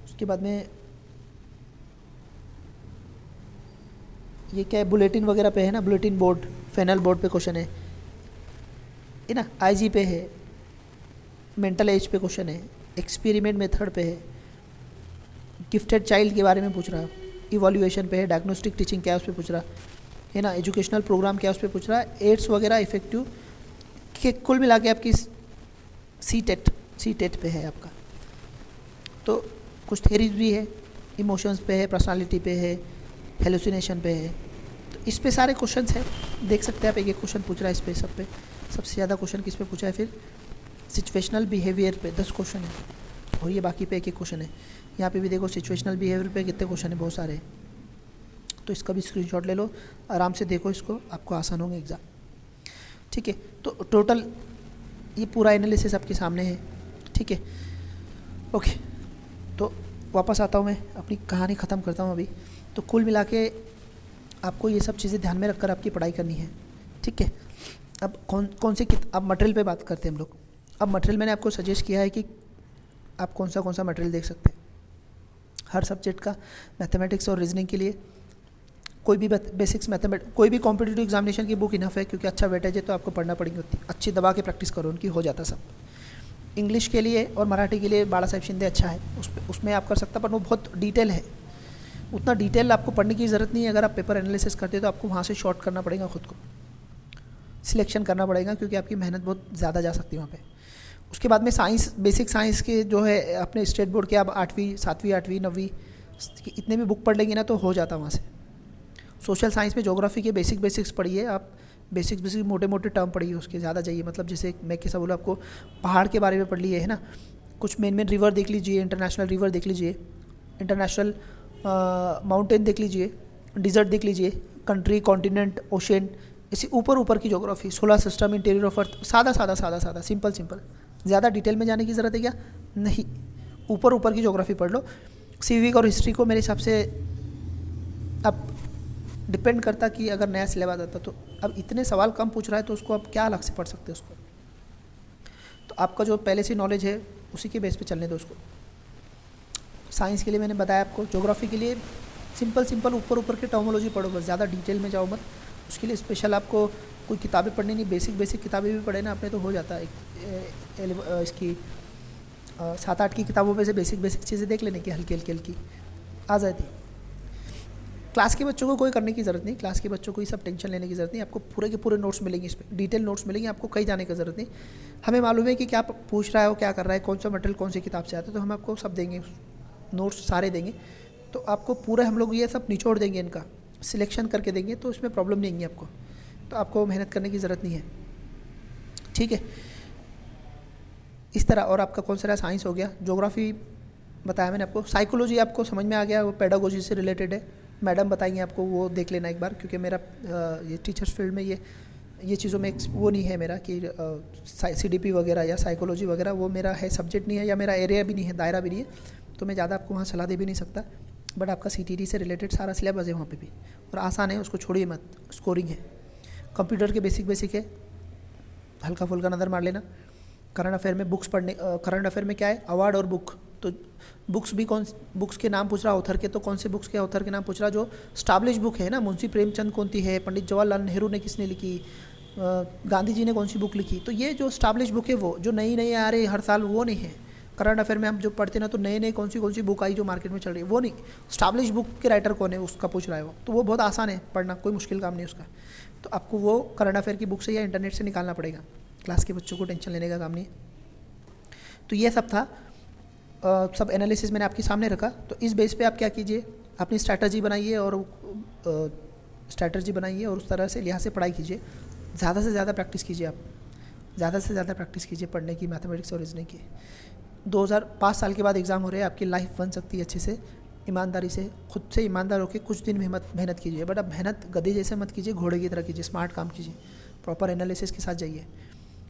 उसके बाद में ये क्या है, बुलेटिन वगैरह पे है ना, बुलेटिन बोर्ड, फाइनल बोर्ड पे क्वेश्चन है ना, आईजी पे है, मेंटल एज पे क्वेश्चन है, एक्सपेरिमेंट मेथड पे है, गिफ्टेड चाइल्ड के बारे में पूछ रहा, इवोल्यूएशन पे है, डायग्नोस्टिक टीचिंग क्या है उस पर पूछ रहा है ना, एजुकेशनल प्रोग्राम क्या है उस पर पूछ रहा है, एड्स वगैरह इफेक्टिव के कुल मिला के आपकी सी टेट पे है आपका। तो कुछ थेरीज भी है, इमोशंस पे है, पर्सनालिटी पे है, हेलुसिनेशन पे है। तो इस पे सारे क्वेश्चंस हैं, देख सकते हैं आप, एक एक क्वेश्चन पूछ रहा है इस पे, सब पे सबसे ज़्यादा क्वेश्चन किस पे पूछा है? फिर सिचुएशनल बिहेवियर पे 10 क्वेश्चन है, और ये बाकी पे एक एक क्वेश्चन है। यहाँ पे भी देखो सिचुएशनल बिहेवियर पे कितने क्वेश्चन है, बहुत सारे हैं। तो इसका भी स्क्रीनशॉट ले लो, आराम से देखो इसको, आपको आसान होंगे एग्ज़ाम। ठीक है, तो टोटल ये पूरा एनालिसिस आपके सामने है। ठीक है, ओके, तो वापस आता हूँ, मैं अपनी कहानी ख़त्म करता हूँ अभी। तो कुल मिला के आपको ये सब चीज़ें ध्यान में रखकर आपकी पढ़ाई करनी है। ठीक है, अब कौन सी अब मटेरियल पे बात करते हैं हम लोग। अब मटेरियल मैंने आपको सजेस्ट किया है कि आप कौन सा मटेरियल देख सकते हैं हर सब्जेक्ट का। मैथमेटिक्स और रीजनिंग के लिए कोई भी बेसिक्स मैथमेटिक्स, कोई भी कॉम्पिटिटिव एग्जामिनेशन की बुक इनफ है, क्योंकि अच्छा वेटेज है तो आपको पढ़ना पड़ेगी उतनी, अच्छी दबा के प्रैक्टिस करो, उनकी हो जाता सब। इंग्लिश के लिए और मराठी के लिए बाला साहेब शिंदे अच्छा है, उसमें आप कर सकता, पर वो बहुत डिटेल है, उतना डिटेल आपको पढ़ने की ज़रूरत नहीं है। अगर आप पेपर एनालिसिस करते हो तो आपको वहाँ से शॉर्ट करना पड़ेगा, खुद को सिलेक्शन करना पड़ेगा, क्योंकि आपकी मेहनत बहुत ज़्यादा जा सकती है वहाँ पे। उसके बाद में साइंस, बेसिक साइंस के जो है अपने स्टेट बोर्ड के, आप 8वीं 7वीं 8वीं 9वीं इतने भी बुक पढ़ लेंगे ना तो हो जाता वहाँ से। सोशल साइंस में ज्योग्राफी के बेसिक्स पढ़िए आप, बेसिक मोटे मोटे टर्म पढ़िए, उसके ज़्यादा जाइए। मतलब जैसे मैं कैसा बोला आपको, पहाड़ के बारे में पढ़ लिए है ना, कुछ मेन रिवर देख लीजिए, इंटरनेशनल रिवर देख लीजिए, इंटरनेशनल माउंटेन देख लीजिए, डिजर्ट देख लीजिए, कंट्री, कॉन्टिनेंट, ओशन, इसी ऊपर की geography, solar system, interior of earth, सादा सिंपल। ज़्यादा डिटेल में जाने की ज़रूरत है क्या? नहीं, ऊपर की ज्योग्राफी पढ़ लो। सिविक और हिस्ट्री को मेरे हिसाब से अब डिपेंड करता कि अगर नया सिलेबस आता तो, अब इतने सवाल कम पूछ रहा है तो उसको आप क्या अलग से पढ़ सकते हैं उसको। तो आपका जो पहले से नॉलेज है उसी के बेस पे चलने दो उसको। साइंस के लिए मैंने बताया आपको, ज्योग्राफी के लिए सिंपल ऊपर की टर्मोलॉजी पढ़ो बस, ज़्यादा डिटेल में जाओ मत। उसके लिए स्पेशल आपको कोई किताबें पढ़नी नहीं, बेसिक किताबें भी पढ़े ना अपने तो हो जाता है। इसकी 7-8 की किताबों में से बेसिक चीज़ें देख लेने की, हल्की आ जाती। क्लास के बच्चों को कोई करने की ज़रूरत नहीं, क्लास के बच्चों को ये सब टेंशन लेने की ज़रूरत नहीं। आपको पूरे के पूरे नोट्स मिलेंगे, इस पर डिटेल नोट्स मिलेंगे, आपको कहीं जाने की ज़रूरत नहीं। हमें मालूम है कि क्या पूछ रहा है वो, क्या कर रहा है, कौन सा मटेरियल कौन सी किताब से आता है, तो हम आपको सब देंगे, नोट्स सारे देंगे। तो आपको पूरे हम लोग ये सब निचोड़ देंगे, इनका सिलेक्शन करके देंगे, तो इसमें प्रॉब्लम नहीं आएगी आपको। तो आपको मेहनत करने की ज़रूरत नहीं है। ठीक है, इस तरह। और आपका कौन सा रहा, साइंस हो गया, ज्योग्राफी बताया मैंने आपको, साइकोलॉजी आपको समझ में आ गया, वो पेडागोजी से रिलेटेड है, मैडम बताएंगे आपको, वो देख लेना एक बार, क्योंकि मेरा ये टीचर्स फील्ड में ये चीज़ों में वो नहीं है मेरा कि CDP वगैरह या साइकोलॉजी वगैरह, वो मेरा है सब्जेक्ट नहीं है, या मेरा एरिया भी नहीं है, दायरा भी नहीं है, तो मैं ज़्यादा आपको वहाँ सलाह दे भी नहीं सकता। बट आपका CTT से रिलेटेड सारा सिलेबस है वहाँ पे भी, और आसान है, उसको छोड़िए मत, स्कोरिंग है। कंप्यूटर के बेसिक है, हल्का फुल्का नज़र मार लेना। करंट अफेयर में बुक्स पढ़ने, करंट अफेयर में क्या है, अवार्ड और बुक, तो बुक्स भी बुक्स के नाम पूछ रहा ऑथर के, तो कौन से बुक्स के ऑथर के नाम पूछ रहा, जो स्टैब्लिश बुक है ना, मुंशी प्रेमचंद कौन सी है, पंडित जवाहरलाल नेहरू ने किसने लिखी, गांधी जी ने कौन सी बुक लिखी, तो ये जो स्टैब्लिश बुक है, वो जो नई आ रही हर साल, वो नहीं है। करंट अफेयर में हम जो पढ़ते ना, तो नए कौन सी बुक आई जो मार्केट में चल रही है, वो नहीं। स्टैब्लिश बुक के राइटर कौन है उसका पूछ रहा है वो, तो वो बहुत आसान है पढ़ना, कोई मुश्किल काम नहीं उसका। तो आपको वो करंट अफेयर की बुक से या इंटरनेट से निकालना पड़ेगा, क्लास के बच्चों को टेंशन लेने का काम नहीं है। तो ये सब था, सब एनालिसिस मैंने आपके सामने रखा। तो इस बेस पे आप क्या कीजिए, अपनी स्ट्रैटेजी बनाइए और उस तरह से लिहाज से पढ़ाई कीजिए। ज़्यादा से ज़्यादा प्रैक्टिस कीजिए, आप ज़्यादा से ज़्यादा प्रैक्टिस कीजिए पढ़ने की, मैथमेटिक्स और रीजनिंग की। 2005 साल के बाद एग्ज़ाम हो रहे हैं, आपकी लाइफ बन सकती है अच्छे से, ईमानदारी से, खुद से ईमानदार होकर कुछ दिन मेहनत कीजिए। बट अब मेहनत गधे जैसे मत कीजिए, घोड़े की तरह कीजिए, स्मार्ट काम कीजिए, प्रॉपर एनालिसिस के साथ जाइए।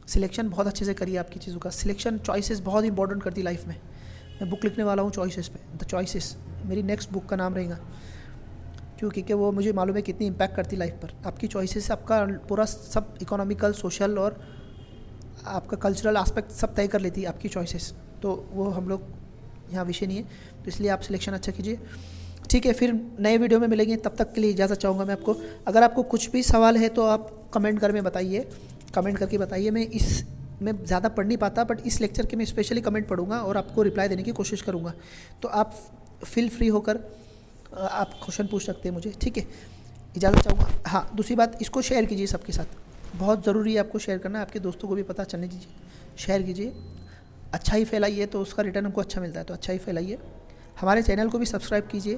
सिलेक्शन बहुत अच्छे से करिए आपकी चीज़ों का। सिलेक्शन चॉइसेस बहुत इंपॉर्टेंट करती लाइफ में। मैं बुक लिखने वाला हूँ चॉइसेस पे, द चॉइसेस मेरी नेक्स्ट बुक का नाम रहेगा, क्यों? क्योंकि वो मुझे मालूम है कितनी इम्पैक्ट करती लाइफ पर। आपकी चॉइसेस आपका पूरा सब इकोनॉमिकल, सोशल और आपका कल्चरल एस्पेक्ट सब तय कर लेती है आपकी चॉइसेस। तो वो हम लोग यहाँ विषय नहीं है, तो इसलिए आप सिलेक्शन अच्छा कीजिए। ठीक है, फिर नए वीडियो में मिलेंगे, तब तक के लिए इजाज़त चाहूँगा मैं आपको। अगर आपको कुछ भी सवाल है तो आप कमेंट कर में बताइए, कमेंट करके बताइए। मैं ज़्यादा पढ़ नहीं पाता, बट इस लेक्चर के मैं स्पेशली कमेंट पढ़ूंगा और आपको रिप्लाई देने की कोशिश करूँगा। तो आप फील फ्री होकर आप क्वेश्चन पूछ सकते हैं मुझे। ठीक है, इजाज़त चाहूँगा। हाँ, दूसरी बात, इसको शेयर कीजिए सबके साथ, बहुत ज़रूरी है आपको शेयर करना, आपके दोस्तों को भी पता चलने दीजिए, शेयर कीजिए। अच्छा ही फैलाइए तो उसका रिटर्न हमको अच्छा मिलता है, तो अच्छा ही फैलाइए। हमारे चैनल को भी सब्सक्राइब कीजिए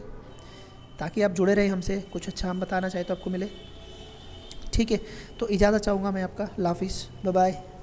ताकि आप जुड़े रहें हमसे, कुछ अच्छा हम बताना चाहें तो आपको मिले। ठीक है, तो इजाज़त चाहूँगा मैं आपका। अल्लाह हाफ़िज़, बाय बाय।